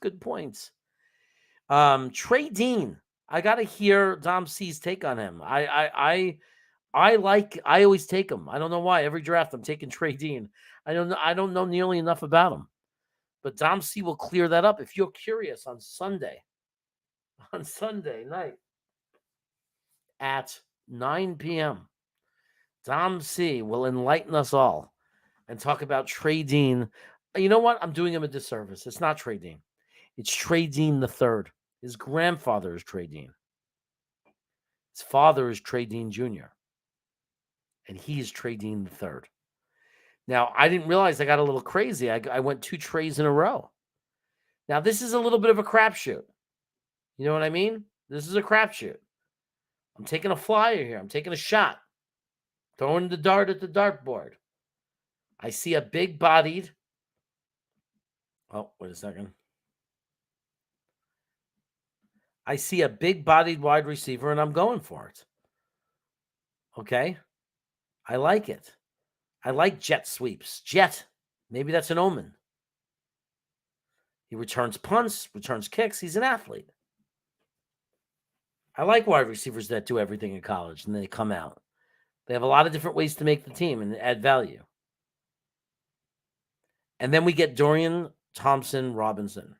Trey Dean. I got to hear Dom C's take on him. I always take him. I don't know why. Every draft I'm taking Trey Dean. I don't know nearly enough about him. But Dom C will clear that up if you're curious on Sunday night at 9 p.m. Dom C will enlighten us all and talk about Trey Dean. You know what? I'm doing him a disservice. It's not Trey Dean. It's Trey Dean III. His grandfather is Trey Dean. His father is Trey Dean Jr. And he is Trey Dean III. Now, I didn't realize I got a little crazy. I went 2 trays in a row. Now, this is a little bit of a crapshoot. You know what I mean? This is a crapshoot. I'm taking a flyer here. I'm taking a shot. Throwing the dart at the dartboard. I see a big-bodied. Oh, wait a second. I see a big-bodied wide receiver, and I'm going for it. Okay? I like it. I like jet sweeps. Jet. Maybe that's an omen. He returns punts, returns kicks. He's an athlete. I like wide receivers that do everything in college, and they come out. They have a lot of different ways to make the team and add value. And then we get Dorian Thompson-Robinson.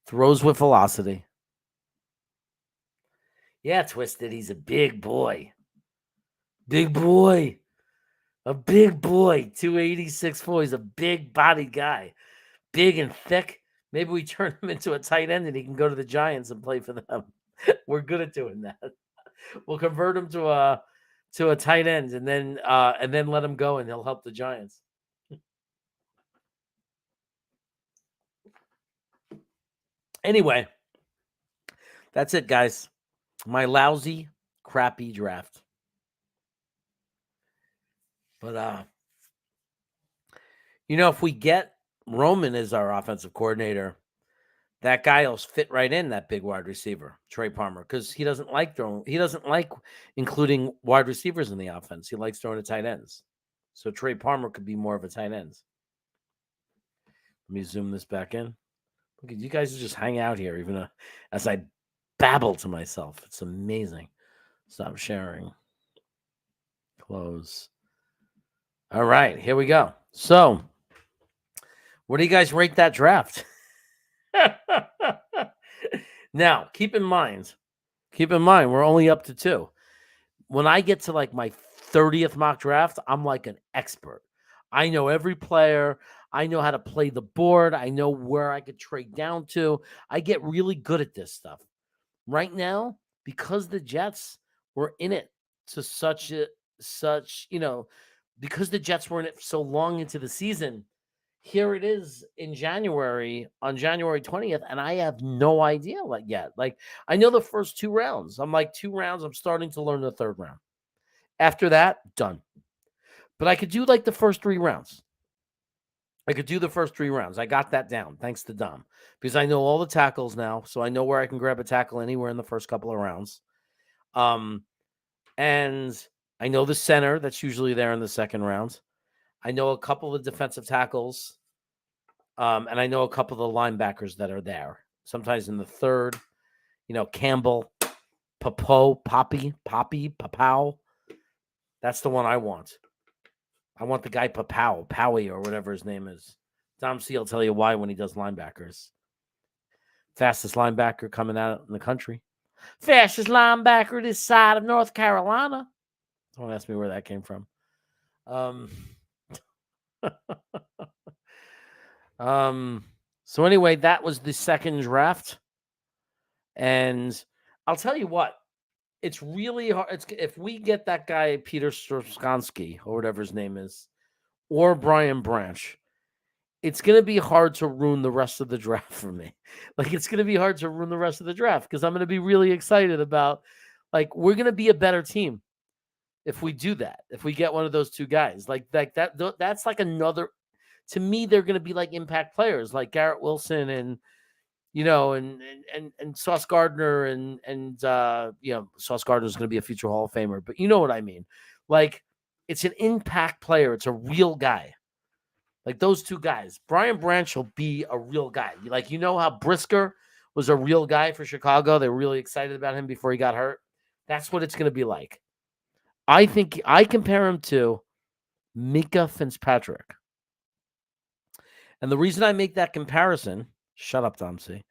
Throws with velocity. Yeah, Twisted. He's a big boy. Big boy. A big boy. 286 He's a big body guy. Big and thick. Maybe we turn him into a tight end and he can go to the Giants and play for them. We're good at doing that. We'll convert him to a tight end and then let him go and he'll help the Giants. Anyway, that's it, guys. My lousy, crappy draft. But if we get Roman as our offensive coordinator, that guy will fit right in, that big wide receiver, Trey Palmer, because he doesn't like throwing. He doesn't like including wide receivers in the offense. He likes throwing to tight ends. So Trey Palmer could be more of a tight end. Let me zoom this back in. Look at you guys just hang out here, even as I babble to myself. It's amazing. Stop sharing. Close. All right, here we go. So, what do you guys rate that draft? Now, keep in mind, we're only up to 2. When I get to like my 30th mock draft, I'm like an expert. I know every player. I know how to play the board. I know where I could trade down to. I get really good at this stuff. Right now, because the Jets were in it to because the Jets were in it so long into the season, here it is in January, on January 20th, and I have no idea yet. Like, I know the first 2 rounds. I'm like 2 rounds. I'm starting to learn the 3rd round. After that, done. But I could do like the first 3 rounds. I got that down, thanks to Dom, because I know all the tackles now, so I know where I can grab a tackle anywhere in the first couple of rounds. And I know the center that's usually there in the 2nd round. I know a couple of defensive tackles, and I know a couple of the linebackers that are there. Sometimes in the 3rd, Campbell, Papau. That's the one I want. I want the guy Powie, or whatever his name is. Dom C will tell you why when he does linebackers. Fastest linebacker coming out in the country. Fastest linebacker this side of North Carolina. Don't ask me where that came from. So anyway, that was the 2nd draft. And I'll tell you what, it's really hard. If we get that guy, Peter Strzonski, or whatever his name is, or Brian Branch, it's going to be hard to ruin the rest of the draft for me. Like, it's going to be hard to ruin the rest of the draft because I'm going to be really excited about, like, we're going to be a better team if we do that. If we get one of those 2 guys, like that, that's like another. To me, they're going to be like impact players, like Garrett Wilson and Sauce Gardner and Sauce Gardner is going to be a future Hall of Famer, but you know what I mean. Like, it's an impact player. It's a real guy. Like those 2 guys. Brian Branch will be a real guy. Like, how Brisker was a real guy for Chicago. They were really excited about him before he got hurt. That's what it's going to be like. I think I compare him to Minkah Fitzpatrick. And the reason I make that comparison, shut up, Tom C.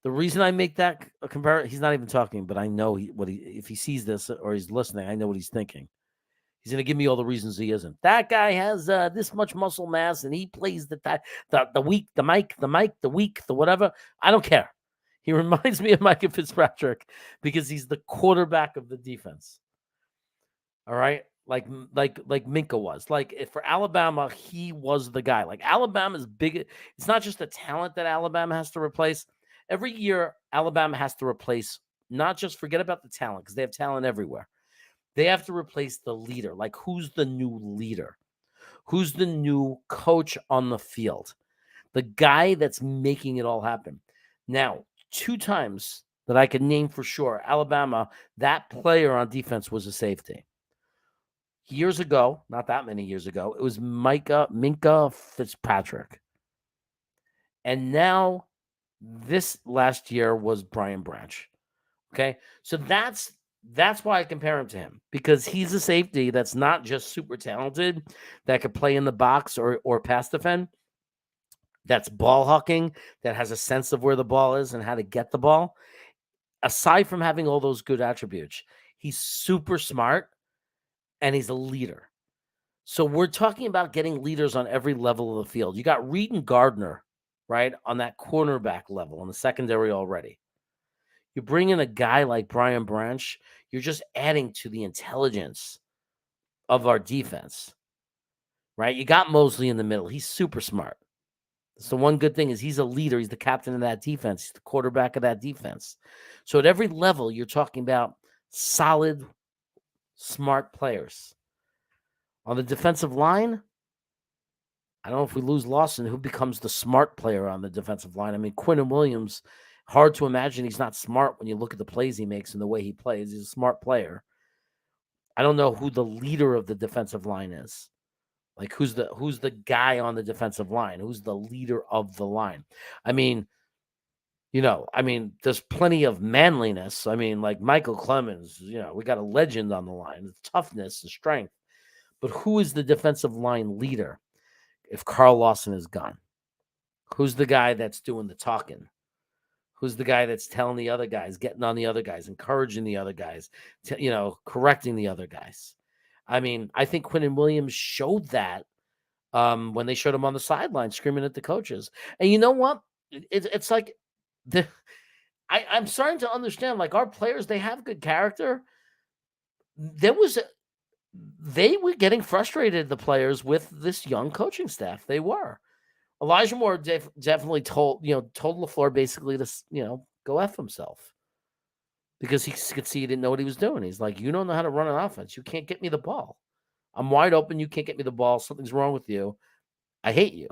The reason I make that comparison, he's not even talking, but I know if he sees this or he's listening, I know what he's thinking. He's going to give me all the reasons he isn't. That guy has this much muscle mass, and he plays the weak, the weak, the whatever. I don't care. He reminds me of Minkah Fitzpatrick because he's the quarterback of the defense. All right, like Minkah was. Like, for Alabama, he was the guy. Like, Alabama's big. It's not just the talent that Alabama has to replace. Every year, Alabama has to replace. Not just forget about the talent because they have talent everywhere. They have to replace the leader. Like, who's the new leader? Who's the new coach on the field? The guy that's making it all happen. Now, 2 times that I can name for sure, Alabama, that player on defense was a safety. Years ago, not that many years ago, it was Minka Fitzpatrick. And now this last year was Brian Branch. Okay. So that's why I compare him to him, because he's a safety that's not just super talented, that could play in the box or pass defend, that's ball hawking, that has a sense of where the ball is and how to get the ball. Aside from having all those good attributes, he's super smart and he's a leader. So we're talking about getting leaders on every level of the field. You got Reed and Gardner, right, on that cornerback level, on the secondary already. You bring in a guy like Brian Branch, you're just adding to the intelligence of our defense, right? You got Mosley in the middle. He's super smart. So one good thing is he's a leader. He's the captain of that defense. He's the quarterback of that defense. So at every level, you're talking about solid, smart players. On the defensive line, I don't know if we lose Lawson, who becomes the smart player on the defensive line. I mean, Quinnen Williams, hard to imagine he's not smart when you look at the plays he makes and the way he plays. He's a smart player. I don't know who the leader of the defensive line is. Like, who's the guy on the defensive line? Who's the leader of the line? I mean, there's plenty of manliness. I mean, like Michael Clemens, we got a legend on the line. It's toughness and strength. But who is the defensive line leader if Carl Lawson is gone? Who's the guy that's doing the talking? Who's the guy that's telling the other guys, getting on the other guys, encouraging the other guys, correcting the other guys? I mean, I think Quinnen Williams showed that when they showed him on the sideline screaming at the coaches. And you know what? It's like I'm starting to understand, like, our players, they have good character. They were getting frustrated, the players, with this young coaching staff. They were. Elijah Moore definitely told LaFleur basically to, go F himself, because he could see he didn't know what he was doing. He's like, you don't know how to run an offense. You can't get me the ball. I'm wide open. You can't get me the ball. Something's wrong with you. I hate you.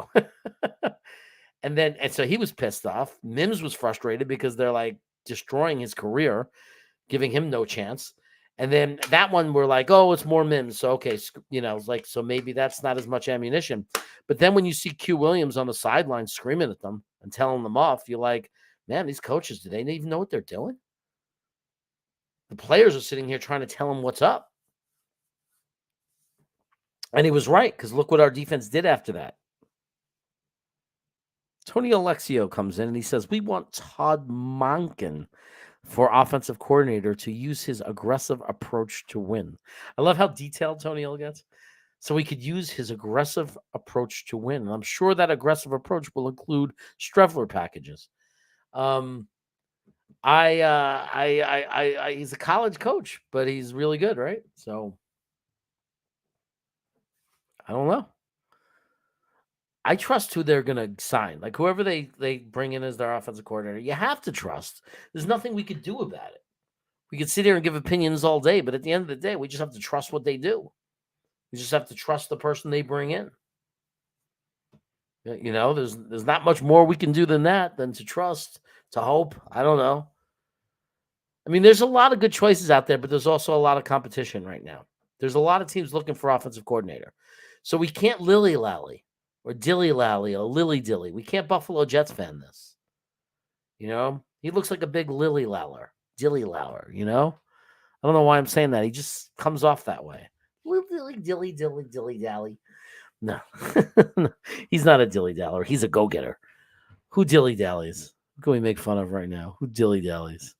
And so he was pissed off. Mims was frustrated because they're like destroying his career, giving him no chance. And then that one, we're like, oh, it's more Mims. So, okay, so maybe that's not as much ammunition. But then when you see Q Williams on the sideline screaming at them and telling them off, you're like, man, these coaches, do they even know what they're doing? The players are sitting here trying to tell him what's up. And he was right, because look what our defense did after that. Tony Alexio comes in and he says, we want Todd Monken for offensive coordinator to use his aggressive approach to win. I love how detailed Tony L gets. So we could use his aggressive approach to win. And I'm sure that aggressive approach will include Strevler packages. He's a college coach, but he's really good, right? So I don't know. I trust who they're going to sign. Like, whoever they bring in as their offensive coordinator, you have to trust. There's nothing we could do about it. We could sit here and give opinions all day, but at the end of the day, we just have to trust what they do. We just have to trust the person they bring in. There's not much more we can do than to trust, to hope. I don't know. I mean, there's a lot of good choices out there, but there's also a lot of competition right now. There's a lot of teams looking for offensive coordinator. So we can't lily-lally or dilly-lally or lily-dilly. We can't Buffalo Jets fan this. He looks like a big lily-laller, dilly-lower, I don't know why I'm saying that. He just comes off that way. Dilly-dally. No, he's not a dilly-daller. He's a go-getter. Who dilly-dallies? Who can we make fun of right now? Who dilly-dallies?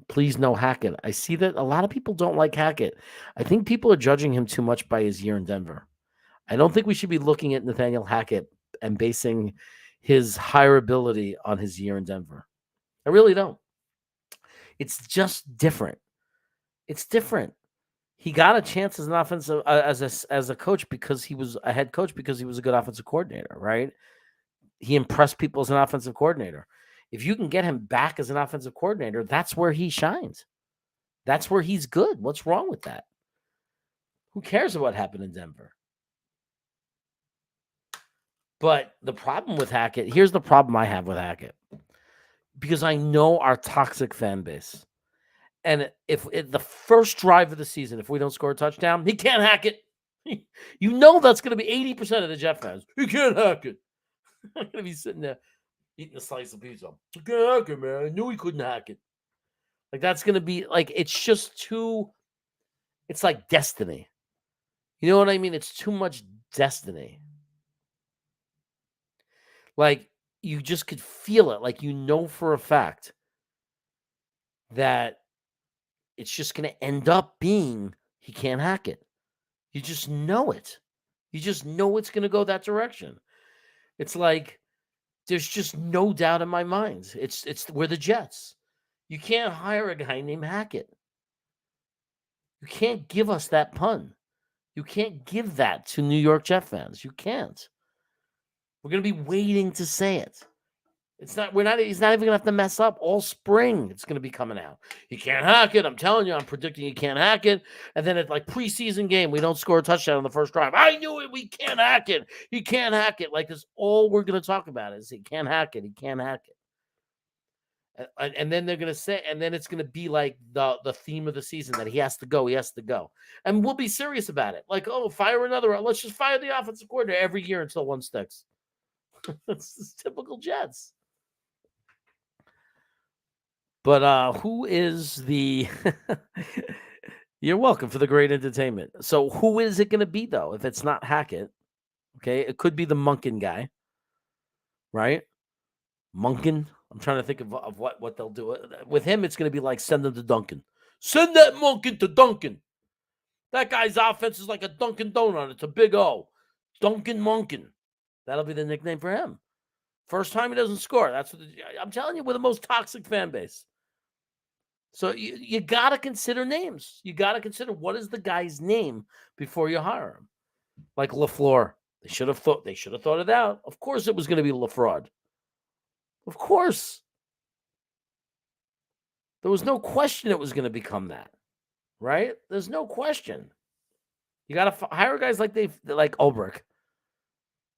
Please no Hackett. I see that a lot of people don't like Hackett. I think people are judging him too much by his year in Denver. I don't think we should be looking at Nathaniel Hackett and basing his hireability on his year in Denver. I really don't. It's just different. It's different. He got a chance as an offensive as a coach because he was a head coach, because he was a good offensive coordinator, right? He impressed people as an offensive coordinator. If you can get him back as an offensive coordinator, that's where he shines. That's where he's good. What's wrong with that? Who cares what happened in Denver? But the problem with Hackett, here's the problem I have with Hackett. Because I know our toxic fan base. And if the first drive of the season, if we don't score a touchdown, he can't hack it. You know that's going to be 80% of the Jet fans. He can't hack it. I'm going to be sitting there eating a slice of pizza. He can't hack it, man. I knew he couldn't hack it. Like, that's going to be, like, it's just too, it's like destiny. You know what I mean? It's too much destiny. Like, you just could feel it. Like, you know for a fact that it's just going to end up being he can't hack it. You just know it. You just know it's going to go that direction. It's like there's just no doubt in my mind. We're the Jets. You can't hire a guy named Hackett. You can't give us that pun. You can't give that to New York Jet fans. You can't. We're going to be waiting to say it. He's not even gonna have to mess up all spring. It's gonna be coming out. He can't hack it. I'm telling you, I'm predicting he can't hack it. And then at like preseason game, we don't score a touchdown on the first drive. I knew it. We can't hack it. He can't hack it. Like, that's all we're gonna talk about is he can't hack it. He can't hack it. And then they're gonna say, and then it's gonna be like the theme of the season that he has to go. He has to go. And we'll be serious about it. Like, oh, fire another. Let's just fire the offensive coordinator every year until one sticks. It's typical Jets. But who is the You're welcome for the great entertainment. So who is it going to be, though, if it's not Hackett? Okay, it could be the Monken guy, right? Monken. I'm trying to think of what they'll do. With him, it's going to be like send him to Duncan. Send that Monken to Duncan. That guy's offense is like a Dunkin' Donut. It's a big O. Duncan Monken. That'll be the nickname for him. First time he doesn't score. That's what I'm telling you, we're the most toxic fan base. So you got to consider names. You got to consider what is the guy's name before you hire him. Like LaFleur, they should have thought it out. Of course, it was going to be LaFraud. Of course, there was no question it was going to become that. Right? There's no question. You got to hire guys like Ulbrich,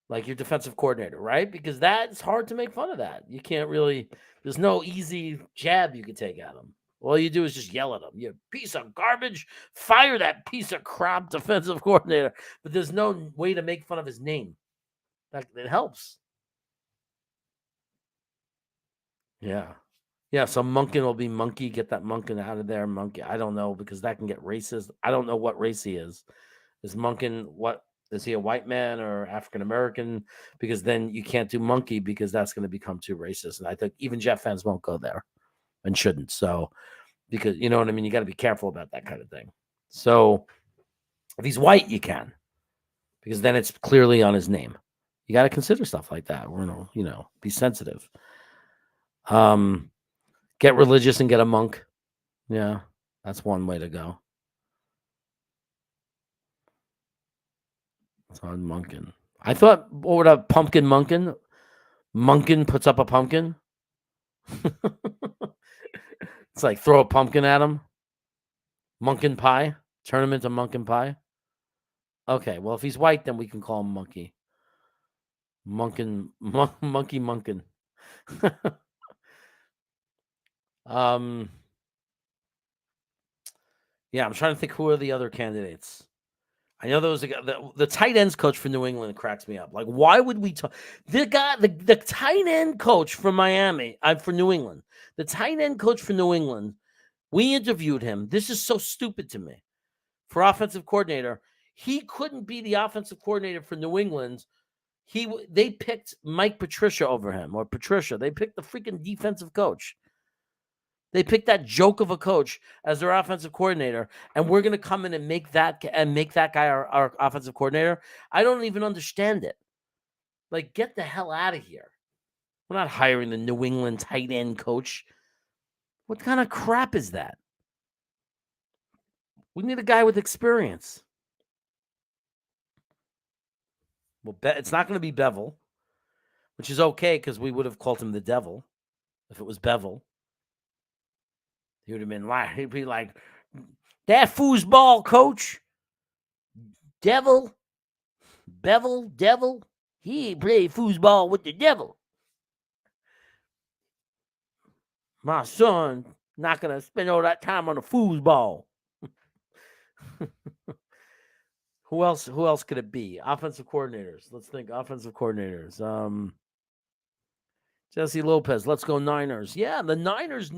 like your defensive coordinator, right? Because that's hard to make fun of that. You can't really. There's no easy jab you could take at him. All you do is just yell at him. You piece of garbage. Fire that piece of crap defensive coordinator. But there's no way to make fun of his name. It helps. Yeah. Yeah, so Monken will be Monkey. Get that Monken out of there, Monkey. I don't know, because that can get racist. I don't know what race he is. Is Monken what? Is he a white man or African American? Because then you can't do Monkey, because that's going to become too racist. And I think even Jet fans won't go there and shouldn't. So, because you know what I mean? You got to be careful about that kind of thing. So if he's white, you can, because then it's clearly on his name. You got to consider stuff like that. We're be sensitive. Get religious and get a monk. Yeah, that's one way to go. It's on Monken. I thought, what would a pumpkin Monken? Monken puts up a pumpkin. It's like throw a pumpkin at him. Monken pie. Turn him into Monken pie. Okay, well, if he's white, then we can call him Monkey. Monkey Monken. Yeah, I'm trying to think who are the other candidates. I know there was the tight ends coach for New England cracks me up. Like, why would we talk? The tight end coach for Miami, for New England, the tight end coach for New England, we interviewed him. This is so stupid to me. For offensive coordinator, he couldn't be the offensive coordinator for New England. They picked Mike Patricia over him, or Patricia. They picked the freaking defensive coach. They picked that joke of a coach as their offensive coordinator, and we're going to come in and make that guy our offensive coordinator. I don't even understand it. Like, get the hell out of here. We're not hiring the New England tight end coach. What kind of crap is that? We need a guy with experience. Well, it's not going to be Bevel, which is okay, because we would have called him the devil If it was Bevel, he would have been like, he'd be like, that foosball coach, devil, Bevel, devil, he ain't play foosball with the devil. My son not gonna spend all that time on the foosball. Who else? Who else could it be? Offensive coordinators. Let's think. Offensive coordinators. Jesse Lopez. Let's go Niners. Yeah, the Niners.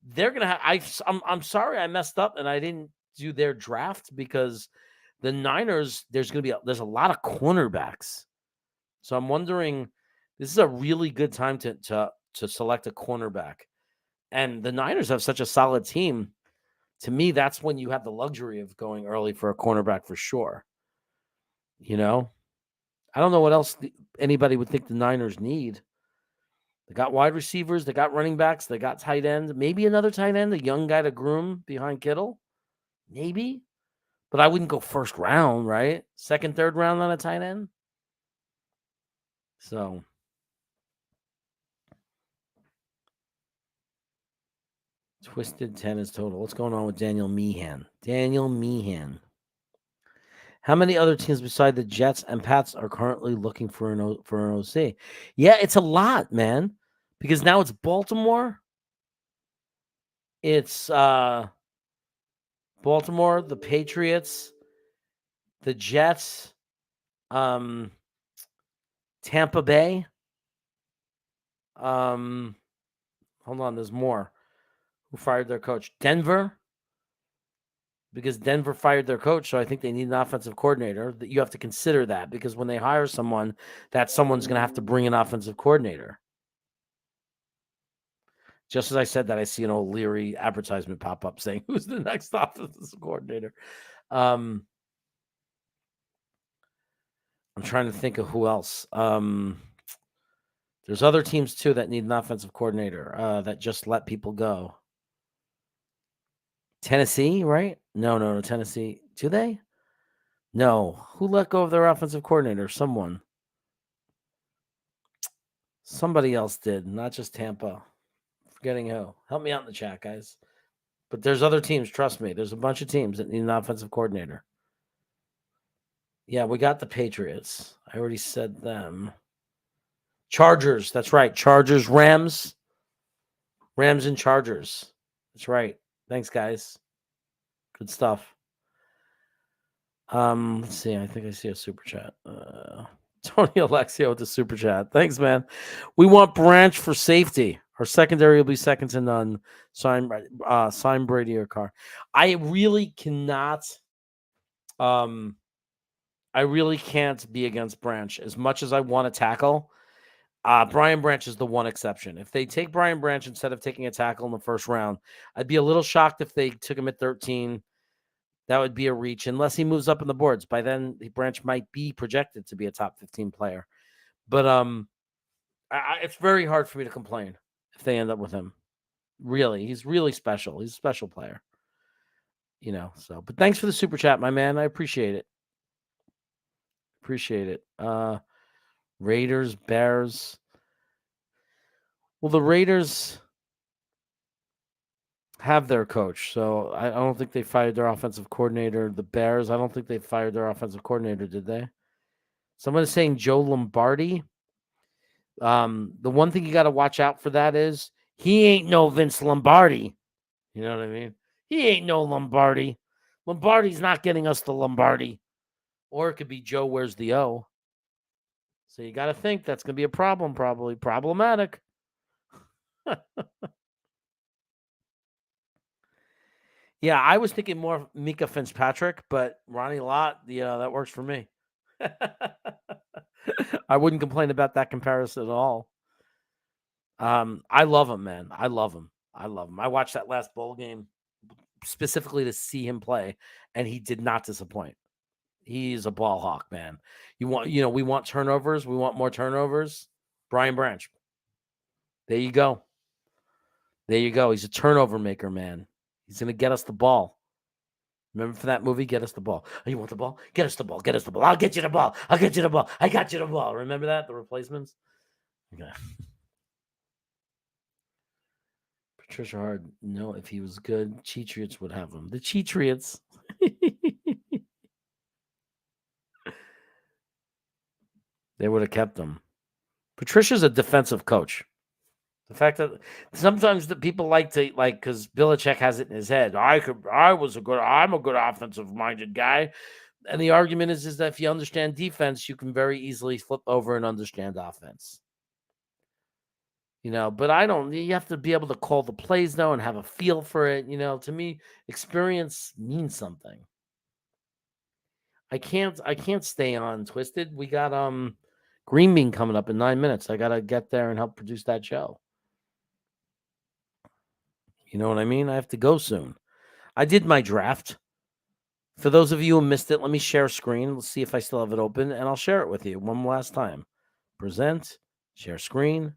They're gonna have. I'm sorry I messed up and I didn't do their draft because the Niners. There's a lot of cornerbacks. So I'm wondering. This is a really good time to select a cornerback, and the Niners have such a solid team. To me, that's when you have the luxury of going early for a cornerback for sure. You know, I don't know what else anybody would think the Niners need. They got wide receivers, they got running backs, they got tight ends, maybe another tight end, a young guy to groom behind Kittle, maybe. But I wouldn't go first round, right? Second, third round on a tight end. So Twisted 10 is total. What's going on with Daniel Meehan? Daniel Meehan. How many other teams beside the Jets and Pats are currently looking for an OC? Yeah, it's a lot, man. Because now it's Baltimore. It's Baltimore, the Patriots, the Jets, Tampa Bay. Hold on, there's more. Who fired their coach? Denver. Because Denver fired their coach, so I think they need an offensive coordinator. That you have to consider that because when they hire someone, that someone's going to have to bring an offensive coordinator. Just as I said that, I see an O'Leary advertisement pop up saying, "Who's the next offensive coordinator?" I'm trying to think of who else. There's other teams too that need an offensive coordinator that just let people go. Tennessee, right? No, Tennessee. Do they? No. Who let go of their offensive coordinator? Someone. Somebody else did, not just Tampa. Forgetting who. Help me out in the chat, guys. But there's other teams, trust me. There's a bunch of teams that need an offensive coordinator. Yeah, we got the Patriots. I already said them. Chargers, that's right. Chargers, Rams. Rams and Chargers. That's right. Thanks, guys. Good stuff. Let's see. I think I see a super chat. Tony Alexio with the super chat. Thanks, man. We want Branch for safety. Our secondary will be second to none. Sign Brady or Carr. I really cannot. I really can't be against Branch as much as I want to tackle. Brian Branch is the one exception. If they take Brian Branch instead of taking a tackle in the first round, I'd be a little shocked if they took him at 13. That would be a reach unless he moves up in the boards. By then, Branch might be projected to be a top 15 player. But it's very hard for me to complain if they end up with him. Really, he's really special. He's a special player. But thanks for the super chat, my man. I appreciate it. Raiders, Bears. Well, the Raiders have their coach, so I don't think they fired their offensive coordinator. The Bears, I don't think they fired their offensive coordinator, did they? Someone is saying Joe Lombardi. The one thing you got to watch out for that is he ain't no Vince Lombardi. You know what I mean? He ain't no Lombardi. Lombardi's not getting us the Lombardi. Or it could be Joe Where's the O. So you got to think that's going to be a problem, probably problematic. Yeah, I was thinking more Mika Fitzpatrick, but Ronnie Lott, that works for me. I wouldn't complain about that comparison at all. I love him, man. I love him. I watched that last bowl game specifically to see him play, and he did not disappoint. He's a ball hawk, man. We want turnovers. We want more turnovers. Brian Branch. There you go. He's a turnover maker, man. He's going to get us the ball. Remember for that movie, Get Us the Ball. Oh, you want the ball? Get us the ball. Get us the ball. I'll get you the ball. I got you the ball. Remember that? The Replacements? Okay. Patricia Hard, no, if he was good, Cheatriots would have him. The Cheatriots. They would have kept him. Patricia's a defensive coach. The fact that sometimes the people like to because Belichick has it in his head. I'm a good offensive minded guy. And the argument is that if you understand defense, you can very easily flip over and understand offense. But I don't. You have to be able to call the plays though and have a feel for it. To me, experience means something. I can't stay on Twisted. We got Green Bean coming up in 9 minutes. I gotta get there and help produce that show. You know what I mean? I have to go soon. I did my draft. For those of you who missed it, let me share screen. Let's see if I still have it open, and I'll share it with you one last time. Present, share screen,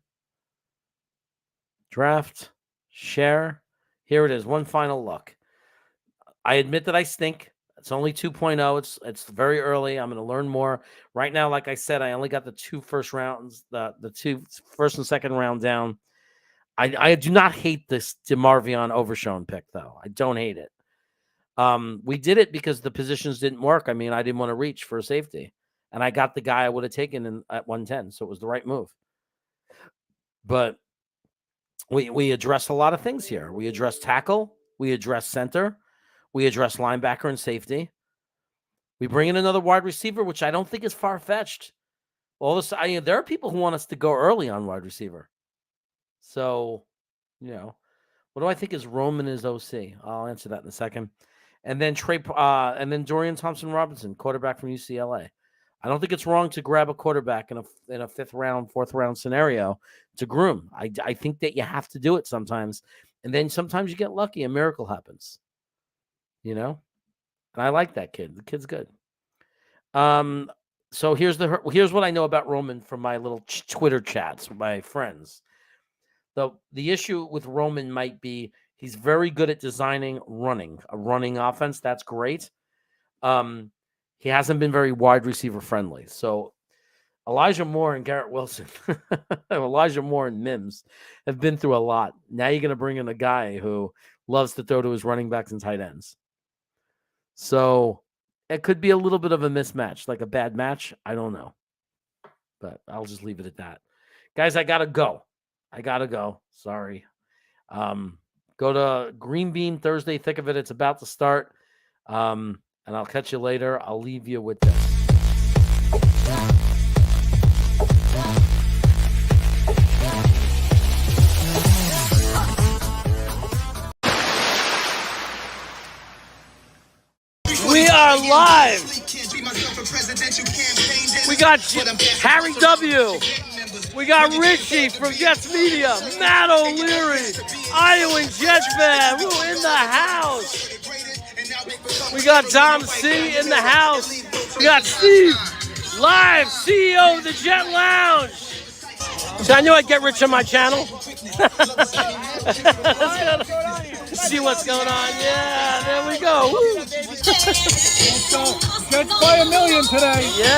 draft, share. Here it is. One final look. I admit that I stink. It's only 2.0. It's very early. I'm going to learn more. Right now, like I said, I only got the two first rounds, the two first and second round down. I do not hate this DeMarvion Overshown pick, though. I don't hate it. We did it because the positions didn't work. I mean, I didn't want to reach for a safety. And I got the guy I would have taken at 110, so it was the right move. But we address a lot of things here. We address tackle. We address center. We address linebacker and safety. We bring in another wide receiver, which I don't think is far-fetched. There are people who want us to go early on wide receiver. So, what do I think is Roman is OC? I'll answer that in a second. And then Dorian Thompson-Robinson, quarterback from UCLA. I don't think it's wrong to grab a quarterback in a fifth round, fourth round scenario to groom. I think that you have to do it sometimes. And then sometimes you get lucky, a miracle happens. And I like that kid. The kid's good. So here's what I know about Roman from my little Twitter chats with my friends. The issue with Roman might be he's very good at designing a running offense. That's great. He hasn't been very wide receiver friendly. So Elijah Moore and Garrett Wilson, Elijah Moore and Mims have been through a lot. Now you're going to bring in a guy who loves to throw to his running backs and tight ends. So it could be a little bit of a mismatch, like a bad match. I don't know. But I'll just leave it at that. Guys, I got to go. Sorry. Go to Green Bean Thursday, thick of it. It's about to start. And I'll catch you later. I'll leave you with this. We are live. We got Harry W. We got Richie from Jets Media, Matt O'Leary, Iowa Jets fan, we're in the house. We got Dom C in the house. We got Steve, live, CEO of the Jet Lounge. So I knew I'd get rich on my channel. Let's see what's going on. Yeah, there we go. Let's go. Jets by 1 million today. Yeah.